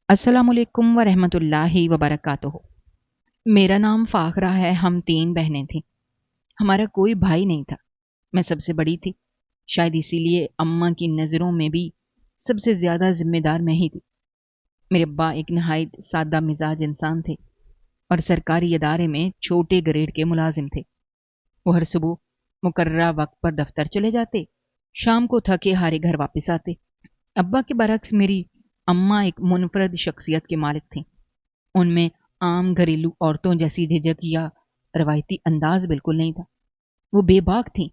السلام علیکم ورحمۃ اللہ وبرکاتہ۔ میرا نام فاخرہ ہے۔ ہم تین بہنیں تھیں، ہمارا کوئی بھائی نہیں تھا۔ میں سب سے بڑی تھی، شاید اسی لیے اماں کی نظروں میں بھی سب سے زیادہ ذمہ دار میں ہی تھی۔ میرے ابا ایک نہایت سادہ مزاج انسان تھے اور سرکاری ادارے میں چھوٹے گریڈ کے ملازم تھے۔ وہ ہر صبح مقررہ وقت پر دفتر چلے جاتے، شام کو تھکے ہارے گھر واپس آتے۔ ابا کے برعکس میری اماں ایک منفرد شخصیت کے مالک تھیں۔ ان میں عام گھریلو عورتوں جیسی جھجک یا روایتی انداز بالکل نہیں تھا۔ وہ بے باک تھیں،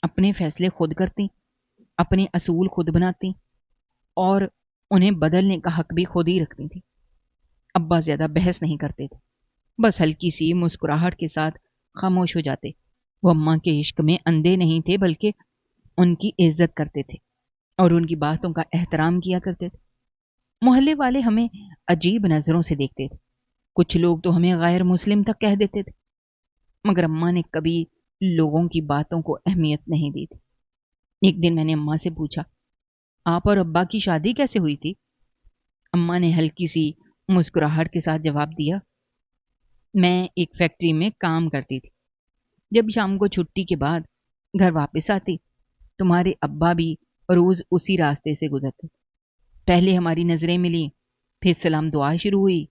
اپنے فیصلے خود کرتی، اپنے اصول خود بناتی اور انہیں بدلنے کا حق بھی خود ہی رکھتی تھیں۔ ابا زیادہ بحث نہیں کرتے تھے، بس ہلکی سی مسکراہٹ کے ساتھ خاموش ہو جاتے۔ وہ اماں کے عشق میں اندھے نہیں تھے، بلکہ ان کی عزت کرتے تھے اور ان کی باتوں کا احترام کیا کرتے تھے۔ محلے والے ہمیں عجیب نظروں سے دیکھتے تھے، کچھ لوگ تو ہمیں غیر مسلم تک کہہ دیتے تھے، مگر اماں نے کبھی لوگوں کی باتوں کو اہمیت نہیں دی تھی۔ ایک دن میں نے اماں سے پوچھا، آپ اور ابا کی شادی کیسے ہوئی تھی؟ اماں نے ہلکی سی مسکراہٹ کے ساتھ جواب دیا، میں ایک فیکٹری میں کام کرتی تھی، جب شام کو چھٹی کے بعد گھر واپس آتی، تمہارے ابا بھی روز اسی راستے سے گزرتے۔ پہلے ہماری نظریں ملی، پھر سلام دعا شروع ہوئی،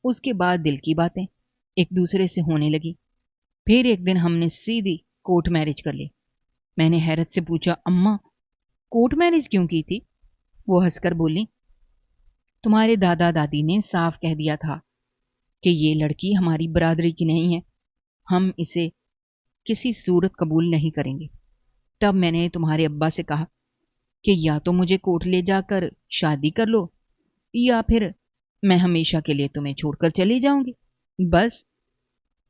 اس کے بعد دل کی باتیں ایک دوسرے سے ہونے لگی۔ پھر ایک دن ہم نے سیدھی کورٹ میرج کر لی۔ میں نے حیرت سے پوچھا، اماں کورٹ میرج کیوں کی تھی؟ وہ ہنس کر بولی، تمہارے دادا دادی نے صاف کہہ دیا تھا کہ یہ لڑکی ہماری برادری کی نہیں ہے، ہم اسے کسی صورت قبول نہیں کریں گے۔ تب میں نے تمہارے ابا سے کہا کہ یا تو مجھے کورٹ لے جا کر شادی کر لو، یا پھر میں ہمیشہ کے لیے تمہیں چھوڑ کر چلی جاؤں گی۔ بس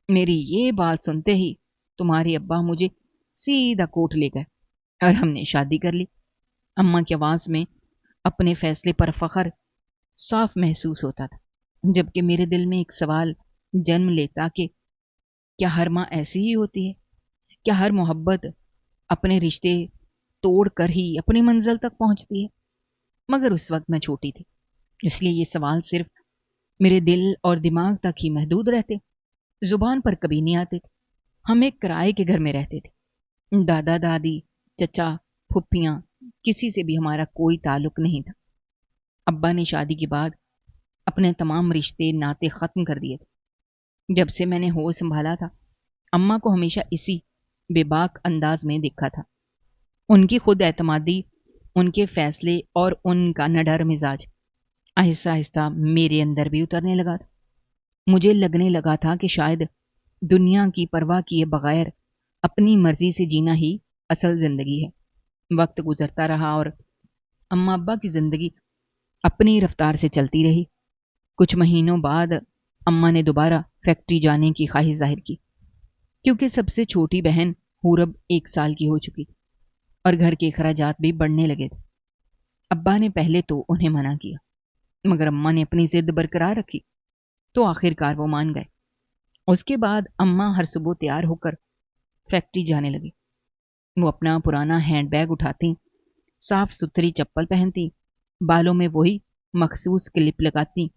میری یہ بات سنتے ہی تمہارے ابا مجھے سیدھا کورٹ لے گئے اور ہم نے شادی کر لی۔ اماں کی آواز میں اپنے فیصلے پر فخر صاف محسوس ہوتا تھا، جبکہ میرے دل میں ایک سوال جنم لیتا کہ کیا ہر ماں ایسی ہی ہوتی ہے؟ کیا ہر محبت اپنے رشتے توڑ کر ہی اپنی منزل تک پہنچتی ہے؟ مگر اس وقت میں چھوٹی تھی، اس لیے یہ سوال صرف میرے دل اور دماغ تک ہی محدود رہتے، زبان پر کبھی نہیں آتے تھے۔ ہم ایک کرائے کے گھر میں رہتے تھے، دادا دادی چچا پھپھیاں کسی سے بھی ہمارا کوئی تعلق نہیں تھا۔ ابا نے شادی کے بعد اپنے تمام رشتے ناطے ختم کر دیے تھے۔ جب سے میں نے ہوش سنبھالا تھا، اماں کو ہمیشہ اسی بے باک انداز میں دیکھا تھا۔ ان کی خود اعتمادی، ان کے فیصلے اور ان کا نڈر مزاج آہستہ آہستہ میرے اندر بھی اترنے لگا تھا۔ مجھے لگنے لگا تھا کہ شاید دنیا کی پرواہ کیے بغیر اپنی مرضی سے جینا ہی اصل زندگی ہے۔ وقت گزرتا رہا اور اماں ابا کی زندگی اپنی رفتار سے چلتی رہی۔ کچھ مہینوں بعد اماں نے دوبارہ فیکٹری جانے کی خواہش ظاہر کی، کیونکہ سب سے چھوٹی بہن حورب 1 سال کی ہو چکی تھی اور گھر کے اخراجات بھی بڑھنے لگے تھے۔ ابا نے پہلے تو انہیں منع کیا، مگر اماں نے اپنی ضد برقرار رکھی تو آخر کار وہ مان گئے۔ اس کے بعد اماں ہر صبح تیار ہو کر فیکٹری جانے لگی۔ وہ اپنا پرانا ہینڈ بیگ اٹھاتی، صاف ستھری چپل پہنتی، بالوں میں وہی مخصوص کلپ لگاتی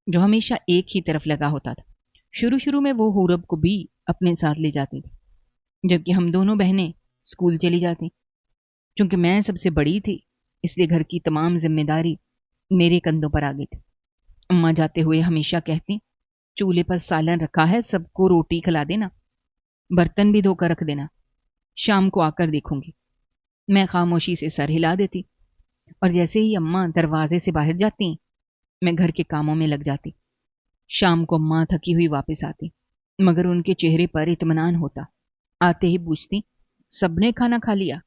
جو ہمیشہ ایک ہی طرف لگا ہوتا تھا۔ شروع میں وہ حورب کو بھی اپنے ساتھ لے جاتی تھی، جبکہ ہم دونوں بہنیں اسکول چلی جاتی۔ چونکہ میں سب سے بڑی تھی، اس لیے گھر کی تمام ذمہ داری میرے کندھوں پر آ گئی تھی۔ اماں جاتے ہوئے ہمیشہ کہتی، چولہے پر سالن رکھا ہے، سب کو روٹی کھلا دینا، برتن بھی دھو کر رکھ دینا، شام کو آ کر دیکھوں گی۔ میں خاموشی سے سر ہلا دیتی اور جیسے ہی اماں دروازے سے باہر جاتی، میں گھر کے کاموں میں لگ جاتی۔ شام کو اماں تھکی ہوئی واپس آتی، مگر ان کے چہرے پر اطمینان ہوتا۔ آتے ہی پوچھتی، سب نے کھانا کھا لیا؟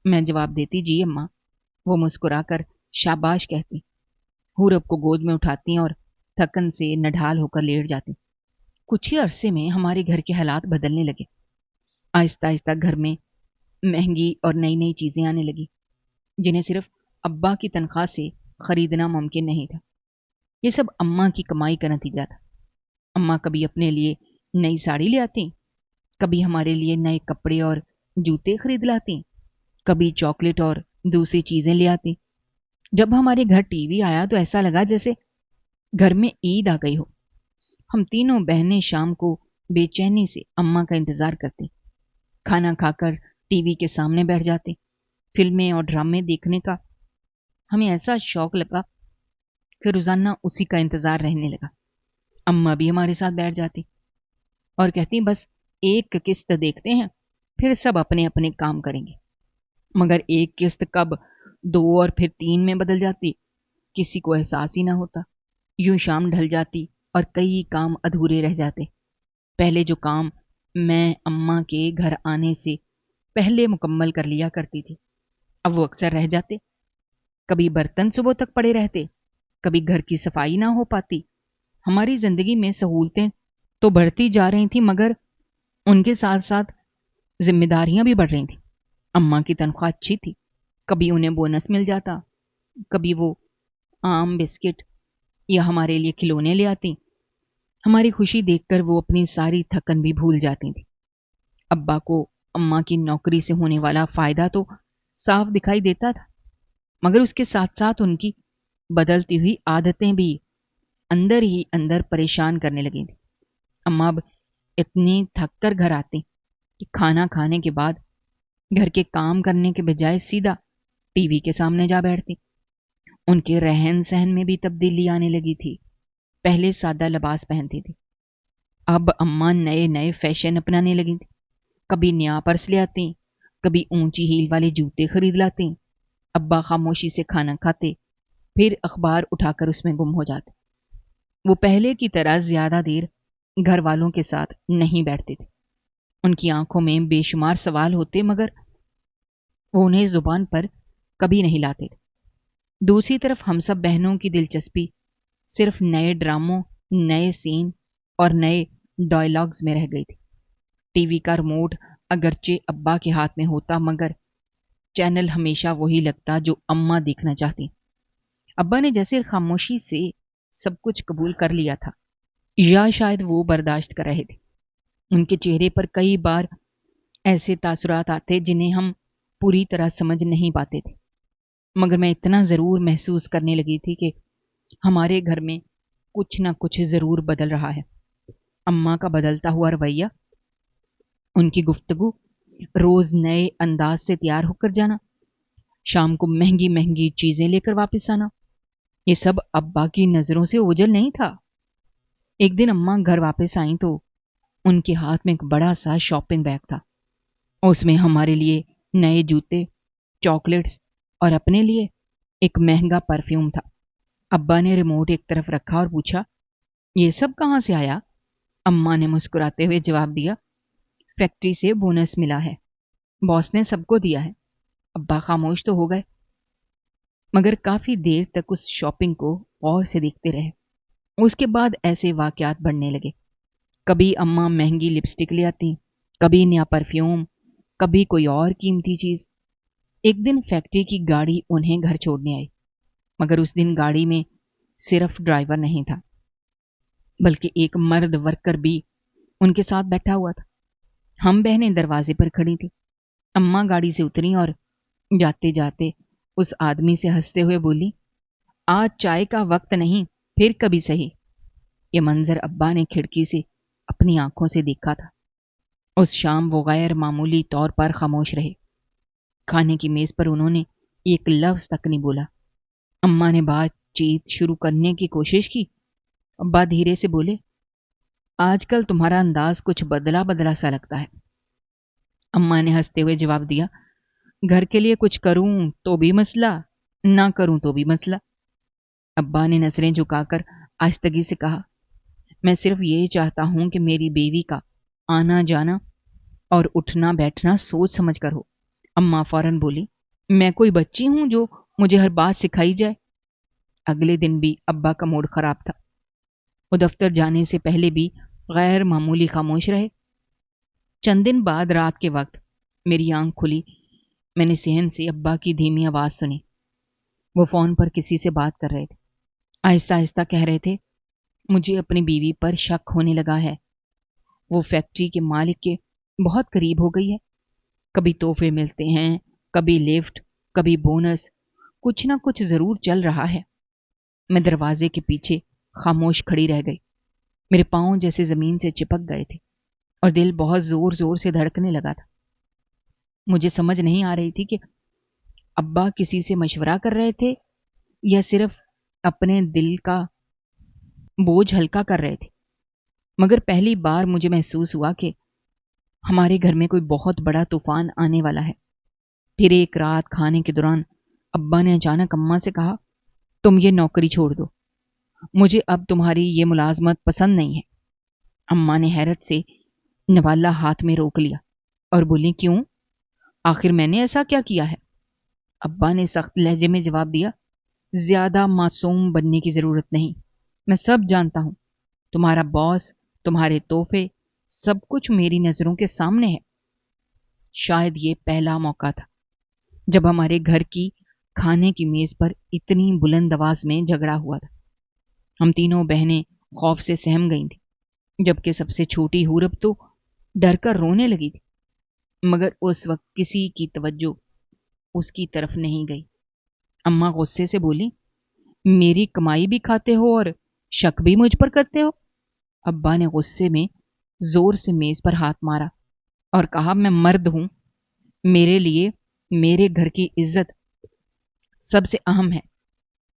میں جواب دیتی، جی اماں۔ وہ مسکرا کر شاباش کہتی، حورب کو گود میں اٹھاتی اور تھکن سے نڈھال ہو کر لیٹ جاتی۔ کچھ ہی عرصے میں ہمارے گھر کے حالات بدلنے لگے۔ آہستہ آہستہ گھر میں مہنگی اور نئی نئی چیزیں آنے لگی، جنہیں صرف ابا کی تنخواہ سے خریدنا ممکن نہیں تھا۔ یہ سب اماں کی کمائی کا نتیجہ تھا۔ اماں کبھی اپنے لیے نئی ساڑی لے آتی، کبھی ہمارے لیے نئے کپڑے اور جوتے خرید لاتی، کبھی چاکلیٹ اور دوسری چیزیں لے آتی۔ جب ہمارے گھر ٹی وی آیا تو ایسا لگا جیسے گھر میں عید آ گئی ہو۔ ہم تینوں بہنیں شام کو بے چینی سے اماں کا انتظار کرتے، کھانا کھا کر ٹی وی کے سامنے بیٹھ جاتے۔ فلمیں اور ڈرامے دیکھنے کا ہمیں ایسا شوق لگا کہ روزانہ اسی کا انتظار رہنے لگا۔ اماں بھی ہمارے ساتھ بیٹھ جاتی اور کہتی بس ایک قسط دیکھتے ہیں، پھر سب اپنے اپنے کام کریں گے۔ مگر ایک قسط کب 2 اور پھر 3 میں بدل جاتی، کسی کو احساس ہی نہ ہوتا۔ یوں شام ڈھل جاتی اور کئی کام ادھورے رہ جاتے۔ پہلے جو کام میں اماں کے گھر آنے سے پہلے مکمل کر لیا کرتی تھی، اب وہ اکثر رہ جاتے۔ کبھی برتن صبح تک پڑے رہتے، کبھی گھر کی صفائی نہ ہو پاتی۔ ہماری زندگی میں سہولتیں تو بڑھتی جا رہی تھیں، مگر ان کے ساتھ ساتھ ذمہ داریاں بھی بڑھ رہی تھیں۔ اماں کی تنخواہ اچھی تھی، کبھی انہیں بونس مل جاتا، کبھی وہ آم بسکٹ یا ہمارے لیے کھلونے لے آتی۔ ہماری خوشی دیکھ کر وہ اپنی ساری تھکن بھی بھول جاتی تھی۔ ابا کو اماں کی نوکری سے ہونے والا فائدہ تو صاف دکھائی دیتا تھا، مگر اس کے ساتھ ساتھ ان کی بدلتی ہوئی عادتیں بھی اندر ہی اندر پریشان کرنے لگی تھیں۔ اماں اب اتنی تھک کر گھر آتی کہ کھانا کھانے کے بعد گھر کے کام کرنے کے بجائے سیدھا ٹی وی کے سامنے جا بیٹھتی۔ ان کے رہن سہن میں بھی تبدیلی آنے لگی تھی۔ پہلے سادہ لباس پہنتی تھی، اب اماں نئے نئے فیشن اپنانے لگی تھی۔ کبھی نیا پرس لے آتی، کبھی اونچی ہیل والے جوتے خرید لاتی۔ ابا خاموشی سے کھانا کھاتے، پھر اخبار اٹھا کر اس میں گم ہو جاتے۔ وہ پہلے کی طرح زیادہ دیر گھر والوں کے ساتھ نہیں بیٹھتے تھے۔ ان کی آنکھوں میں بے شمار سوال ہوتے، مگر وہ انہیں زبان پر کبھی نہیں لاتے تھے۔ دوسری طرف ہم سب بہنوں کی دلچسپی صرف نئے ڈراموں، نئے سین اور نئے ڈائلاگز میں رہ گئی تھی۔ ٹی وی کا ریموٹ اگرچہ ابا کے ہاتھ میں ہوتا، مگر چینل ہمیشہ وہی لگتا جو اماں دیکھنا چاہتی۔ ابا نے جیسے خاموشی سے سب کچھ قبول کر لیا تھا، یا شاید وہ برداشت کر رہے تھے۔ ان کے چہرے پر کئی بار ایسے تاثرات آتے جنہیں ہم پوری طرح سمجھ نہیں پاتے تھے، مگر میں اتنا ضرور محسوس کرنے لگی تھی کہ ہمارے گھر میں کچھ نہ کچھ ضرور بدل رہا ہے۔ اماں کا بدلتا ہوا رویہ، ان کی گفتگو، روز نئے انداز سے تیار ہو کر جانا، شام کو مہنگی مہنگی چیزیں لے کر واپس آنا، یہ سب ابا کی نظروں سے اوجھل نہیں تھا۔ ایک دن اماں گھر واپس آئیں تو ان کے ہاتھ میں ایک بڑا سا شاپنگ بیگ تھا۔ اس میں ہمارے لیے نئے جوتے، چاکلیٹس اور اپنے لیے ایک مہنگا پرفیوم تھا۔ ابا نے ریموٹ ایک طرف رکھا اور پوچھا، یہ سب کہاں سے آیا؟ اماں نے مسکراتے ہوئے جواب دیا، فیکٹری سے بونس ملا ہے، باس نے سب کو دیا ہے۔ ابا خاموش تو ہو گئے، مگر کافی دیر تک اس شاپنگ کو غور سے دیکھتے رہے۔ اس کے بعد ایسے واقعات بڑھنے لگے۔ کبھی اماں مہنگی لپسٹک لے آتی، کبھی نیا پرفیوم، کبھی کوئی اور قیمتی چیز۔ ایک دن فیکٹری کی گاڑی انہیں گھر چھوڑنے آئی، مگر اس دن گاڑی میں صرف ڈرائیور نہیں تھا، بلکہ ایک مرد ورکر بھی ان کے ساتھ بیٹھا ہوا تھا۔ ہم بہنیں دروازے پر کھڑی تھیں۔ اماں گاڑی سے اتری اور جاتے جاتے اس آدمی سے ہنستے ہوئے بولی، آج چائے کا وقت نہیں، پھر کبھی صحیح۔ یہ منظر ابا نے کھڑکی سے اپنی آنکھوں سے دیکھا تھا۔ اس شام وہ غیر معمولی طور پر خاموش رہے۔ کھانے کی میز پر انہوں نے ایک لفظ تک نہیں بولا۔ اماں نے بات چیت شروع کرنے کی کوشش کی۔ ابا دھیرے سے بولے، آج کل تمہارا انداز کچھ بدلا بدلا سا لگتا ہے۔ اماں نے ہنستے ہوئے جواب دیا، گھر کے لیے کچھ کروں تو بھی مسئلہ، نہ کروں تو بھی مسئلہ۔ ابا نے نظریں جھکا کر آہستگی سے کہا، میں صرف یہ چاہتا ہوں کہ میری بیوی کا آنا جانا اور اٹھنا بیٹھنا سوچ سمجھ کر ہو۔ اماں فوراً بولی، میں کوئی بچی ہوں جو مجھے ہر بات سکھائی جائے؟ اگلے دن بھی ابا کا موڈ خراب تھا۔ وہ دفتر جانے سے پہلے بھی غیر معمولی خاموش رہے۔ چند دن بعد رات کے وقت میری آنکھ کھلی، میں نے صحن سے ابا کی دھیمی آواز سنی۔ وہ فون پر کسی سے بات کر رہے تھے، آہستہ آہستہ کہہ رہے تھے، مجھے اپنی بیوی پر شک ہونے لگا ہے، وہ فیکٹری کے مالک کے بہت قریب ہو گئی ہے۔ کبھی تحفے ملتے ہیں، کبھی لفٹ، کبھی بونس، کچھ نہ کچھ ضرور چل رہا ہے۔ میں دروازے کے پیچھے خاموش کھڑی رہ گئی۔ میرے پاؤں جیسے زمین سے چپک گئے تھے اور دل بہت زور زور سے دھڑکنے لگا تھا۔ مجھے سمجھ نہیں آ رہی تھی کہ ابا کسی سے مشورہ کر رہے تھے یا صرف اپنے دل کا بوجھ ہلکا کر رہے تھے، مگر پہلی بار مجھے محسوس ہوا کہ ہمارے گھر میں کوئی بہت بڑا طوفان آنے والا ہے۔ پھر ایک رات کھانے کے دوران ابا نے اچانک اماں سے کہا، تم یہ نوکری چھوڑ دو، مجھے اب تمہاری یہ ملازمت پسند نہیں ہے۔ اماں نے حیرت سے نوالا ہاتھ میں روک لیا اور بولی، کیوں؟ آخر میں نے ایسا کیا کیا ہے؟ ابا نے سخت لہجے میں جواب دیا، زیادہ معصوم بننے کی ضرورت نہیں، میں سب جانتا ہوں، تمہارا باس، تمہارے تحفے، سب کچھ میری نظروں کے سامنے ہے۔ شاید یہ پہلا موقع تھا جب ہمارے گھر کی کھانے کی میز پر اتنی بلند آواز میں جھگڑا ہوا تھا۔ ہم تینوں بہنیں خوف سے سہم گئی تھیں، جبکہ سب سے چھوٹی حورب تو ڈر کر رونے لگی تھی، مگر اس وقت کسی کی توجہ اس کی طرف نہیں گئی۔ اماں غصے سے بولی، میری کمائی بھی کھاتے ہو اور شک بھی مجھ پر کرتے ہو؟ ابا نے غصے میں زور سے میز پر ہاتھ مارا اور کہا، میں مرد ہوں، میرے لیے میرے گھر کی عزت سب سے اہم ہے،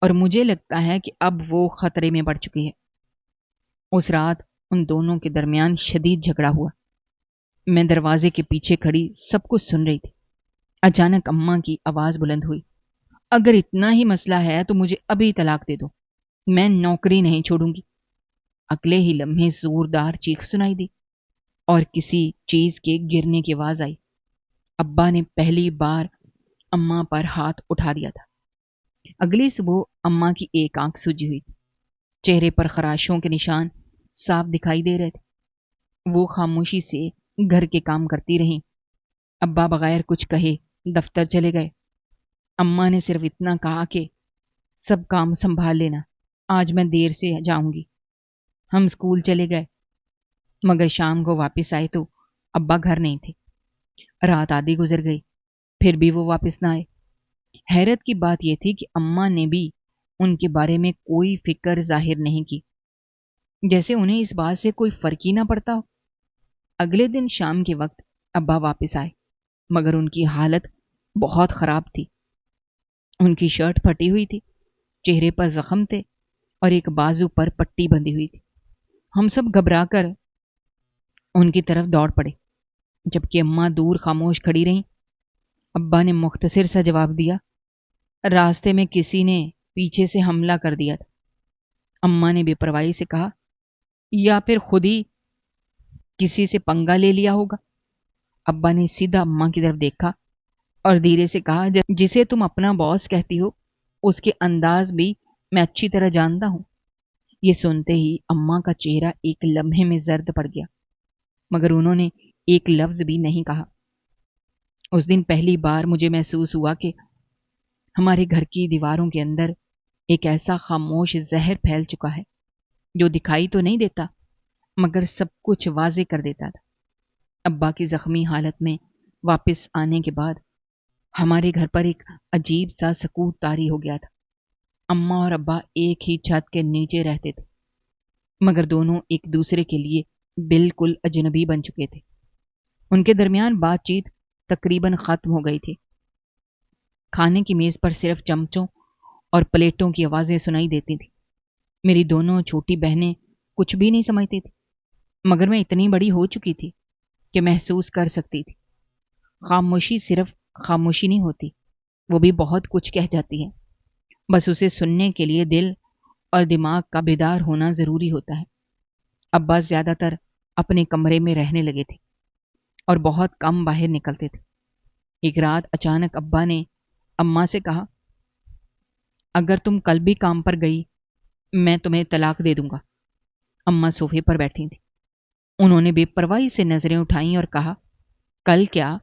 اور مجھے لگتا ہے کہ اب وہ خطرے میں پڑ چکی ہے۔ اس رات ان دونوں کے درمیان شدید جھگڑا ہوا۔ میں دروازے کے پیچھے کھڑی سب کچھ سن رہی تھی۔ اچانک اماں کی آواز بلند ہوئی، اگر اتنا ہی مسئلہ ہے تو مجھے ابھی طلاق دے دو، میں نوکری نہیں چھوڑوں گی۔ اگلے ہی لمحے زوردار چیخ سنائی دی اور کسی چیز کے گرنے کی آواز آئی۔ ابا نے پہلی بار اماں پر ہاتھ اٹھا دیا تھا۔ اگلی صبح اماں کی ایک آنکھ سجی ہوئی تھی، چہرے پر خراشوں کے نشان صاف دکھائی دے رہے تھے۔ وہ خاموشی سے گھر کے کام کرتی رہیں۔ ابا بغیر کچھ کہے دفتر چلے گئے۔ اماں نے صرف اتنا کہا کہ سب کام سنبھال لینا، آج میں دیر سے جاؤں گی۔ ہم اسکول چلے گئے، مگر شام کو واپس آئے تو ابا گھر نہیں تھے۔ رات آدھی گزر گئی، پھر بھی وہ واپس نہ آئے۔ حیرت کی بات یہ تھی کہ اماں نے بھی ان کے بارے میں کوئی فکر ظاہر نہیں کی، جیسے انہیں اس بات سے کوئی فرق ہی نہ پڑتا ہو۔ اگلے دن شام کے وقت ابا واپس آئے، مگر ان کی حالت بہت خراب تھی۔ ان کی شرٹ پھٹی ہوئی تھی، چہرے پر زخم تھے اور ایک بازو پر پٹی بندھی ہوئی تھی۔ ہم سب گھبرا کر ان کی طرف دوڑ پڑے، جبکہ اماں دور خاموش کھڑی رہیں۔ ابا نے مختصر سا جواب دیا، راستے میں کسی نے پیچھے سے حملہ کر دیا تھا۔ اماں نے بے پرواہی سے کہا، یا پھر خود ہی کسی سے پنگا لے لیا ہوگا۔ ابا نے سیدھا اماں کی طرف دیکھا اور دھیرے سے کہا، جسے تم اپنا باس کہتی ہو اس کے انداز بھی میں اچھی طرح جانتا ہوں۔ یہ سنتے ہی اماں کا چہرہ ایک لمحے میں زرد پڑ گیا، مگر انہوں نے ایک لفظ بھی نہیں کہا۔ اس دن پہلی بار مجھے محسوس ہوا کہ ہمارے گھر کی دیواروں کے اندر ایک ایسا خاموش زہر پھیل چکا ہے جو دکھائی تو نہیں دیتا، مگر سب کچھ واضح کر دیتا تھا۔ ابا کی زخمی حالت میں واپس آنے کے بعد ہمارے گھر پر ایک عجیب سا سکوت طاری ہو گیا تھا۔ اماں اور ابا ایک ہی چھت کے نیچے رہتے تھے، مگر دونوں ایک دوسرے کے لیے بالکل اجنبی بن چکے تھے۔ ان کے درمیان بات چیت تقریباً ختم ہو گئی تھی۔ کھانے کی میز پر صرف چمچوں اور پلیٹوں کی آوازیں سنائی دیتی تھی۔ میری دونوں چھوٹی بہنیں کچھ بھی نہیں سمجھتی تھی، مگر میں اتنی بڑی ہو چکی تھی کہ محسوس کر سکتی تھی۔ خاموشی صرف خاموشی نہیں ہوتی، وہ بھی بہت کچھ کہہ جاتی ہے، بس اسے سننے کے لیے دل اور دماغ کا بیدار ہونا ضروری ہوتا ہے۔ ابا زیادہ تر اپنے کمرے میں رہنے لگے تھے اور بہت کم باہر نکلتے تھے۔ ایک رات اچانک ابا نے اماں سے کہا، اگر تم کل بھی کام پر گئی میں تمہیں طلاق دے دوں گا۔ اماں صوفے پر بیٹھی تھی، انہوں نے بے پرواہی سے نظریں اٹھائیں اور کہا، کل کیا؟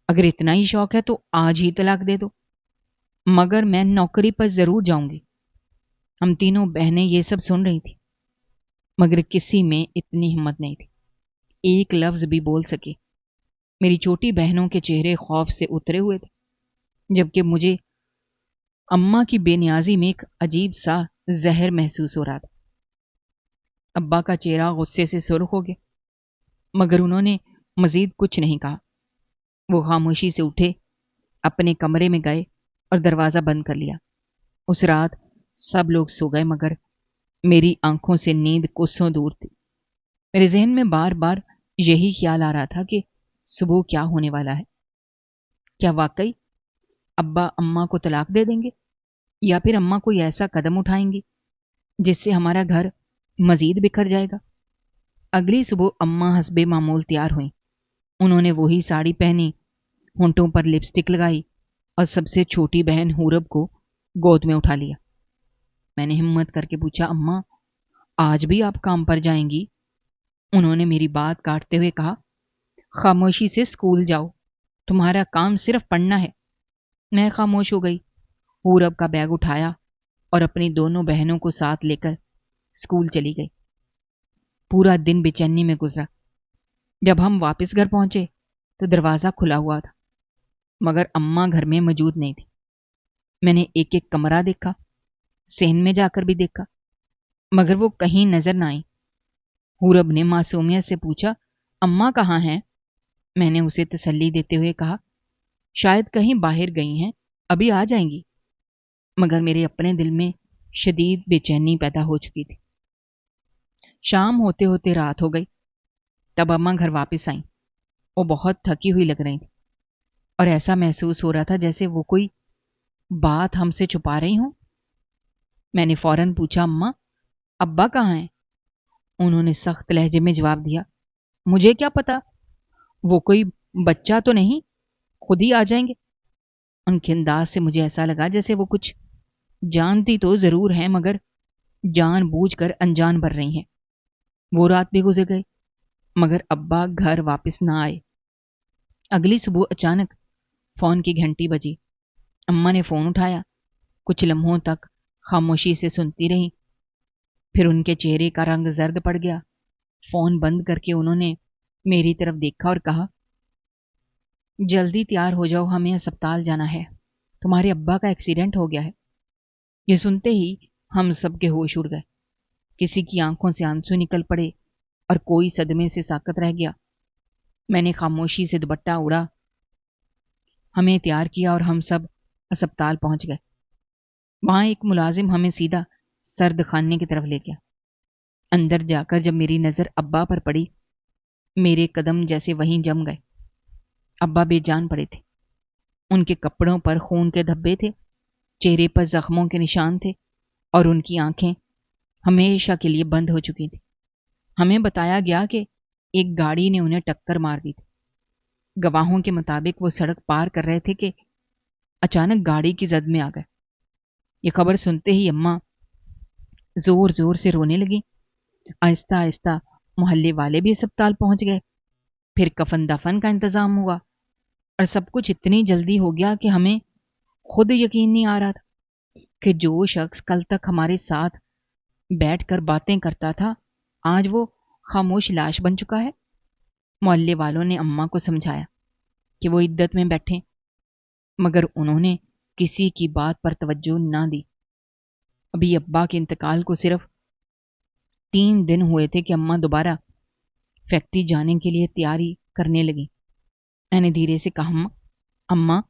اگر اتنا ہی شوق ہے تو آج ہی طلاق دے دو، مگر میں نوکری پر ضرور جاؤں گی۔ ہم تینوں بہنیں یہ سب سن رہی تھی، مگر کسی میں اتنی ہمت نہیں تھی ایک لفظ بھی بول سکے۔ میری چھوٹی بہنوں کے چہرے خوف سے اترے ہوئے تھے، جبکہ مجھے اماں کی بے نیازی میں ایک عجیب سا زہر محسوس ہو رہا تھا۔ ابا کا چہرہ غصے سے سرخ ہو گیا، مگر انہوں نے مزید کچھ نہیں کہا۔ وہ خاموشی سے اٹھے، اپنے کمرے میں گئے اور دروازہ بند کر لیا۔ اس رات سب لوگ سو گئے، مگر میری آنکھوں سے نیند کوسوں دور تھی۔ میرے ذہن میں بار بار یہی خیال آ رہا تھا کہ صبح کیا ہونے والا ہے۔ کیا واقعی ابا اماں کو طلاق دے دیں گے، یا پھر اماں کوئی ایسا قدم اٹھائیں گی جس سے ہمارا گھر مزید بکھر جائے گا؟ اگلی صبح اماں حسب معمول تیار ہوئیں۔ انہوں نے وہی ساڑی پہنی، ہونٹوں پر لپسٹک لگائی اور سب سے چھوٹی بہن حورب کو گود میں اٹھا لیا۔ میں نے ہمت کر کے پوچھا، اماں آج بھی آپ کام پر جائیں گی؟ انہوں نے میری بات کاٹتے ہوئے کہا، خاموشی سے اسکول جاؤ، تمہارا کام صرف پڑھنا ہے۔ میں خاموش ہو گئی۔ حورب کا بیگ اٹھایا اور اپنی دونوں بہنوں کو ساتھ لے کر اسکول چلی گئی۔ پورا دن بے چینی میں گزرا۔ جب ہم واپس گھر پہنچے تو دروازہ کھلا ہوا تھا، مگر اماں گھر میں موجود نہیں تھی۔ میں نے ایک ایک کمرہ دیکھا، صحن میں جا کر بھی دیکھا، مگر وہ کہیں نظر نہ آئی۔ حورب نے معصومیت سے پوچھا، اماں کہاں ہیں؟ میں نے اسے تسلی دیتے ہوئے کہا، شاید کہیں باہر گئی ہیں، ابھی آ جائیں گی۔ مگر میرے اپنے دل میں شدید بے چینی پیدا ہو چکی تھی۔ شام ہوتے ہوتے رات ہو گئی۔ تب اماں گھر واپس آئیں۔ وہ بہت تھکی ہوئی لگ رہی تھی اور ایسا محسوس ہو رہا تھا جیسے وہ کوئی بات ہم سے چھپا رہی ہوں۔ میں نے فوراً پوچھا، اماں ابا کہاں ہیں؟ انہوں نے سخت لہجے میں جواب دیا، مجھے کیا پتا، وہ کوئی بچہ تو نہیں، خود ہی آ جائیں گے۔ ان کے انداز سے مجھے ایسا لگا جیسے وہ کچھ جانتی تو ضرور ہیں، مگر جان بوجھ کر انجان بھر رہی ہیں۔ وہ رات بھی گزر گئی، مگر ابا گھر واپس نہ آئے۔ اگلی صبح اچانک فون کی گھنٹی بجی۔ اماں نے فون اٹھایا، کچھ لمحوں تک خاموشی سے سنتی رہی، پھر ان کے چہرے کا رنگ زرد پڑ گیا۔ فون بند کر کے انہوں نے میری طرف دیکھا اور کہا، جلدی تیار ہو جاؤ، ہمیں اسپتال جانا ہے، تمہارے ابا کا ایکسیڈنٹ ہو گیا ہے۔ یہ سنتے ہی ہم سب کے ہوش اڑ گئے۔ کسی کی آنکھوں سے آنسو نکل پڑے اور کوئی صدمے سے ساکت رہ گیا۔ میں نے خاموشی سے دوپٹہ اڑا، ہمیں تیار کیا اور ہم سب اسپتال پہنچ گئے۔ وہاں ایک ملازم ہمیں سیدھا سرد خانے کی طرف لے گیا۔ اندر جا کر جب میری نظر ابا پر پڑی، میرے قدم جیسے وہیں جم گئے۔ ابا بے جان پڑے تھے، ان کے کپڑوں پر خون کے دھبے تھے، چہرے پر زخموں کے نشان تھے اور ان کی آنکھیں ہمیشہ کے لیے بند ہو چکی تھی۔ ہمیں بتایا گیا کہ ایک گاڑی نے انہیں ٹکر مار دی تھی۔ گواہوں کے مطابق وہ سڑک پار کر رہے تھے کہ اچانک گاڑی کی زد میں آ گئے۔ یہ خبر سنتے ہی اماں زور زور سے رونے لگی۔ آہستہ آہستہ محلے والے بھی اسپتال پہنچ گئے۔ پھر کفن دفن کا انتظام ہوا اور سب کچھ اتنی جلدی ہو گیا کہ ہمیں خود یقین نہیں آ رہا تھا کہ جو شخص کل تک ہمارے ساتھ بیٹھ کر باتیں کرتا تھا آج وہ خاموش لاش بن چکا ہے۔ محلے والوں نے اماں کو سمجھایا کہ وہ عدت میں بیٹھیں، مگر انہوں نے کسی کی بات پر توجہ نہ دی۔ ابھی ابا کے انتقال کو صرف 3 دن ہوئے تھے کہ اماں دوبارہ فیکٹری جانے کے لیے تیاری کرنے لگی۔ میں نے دھیرے سے کہا، اماں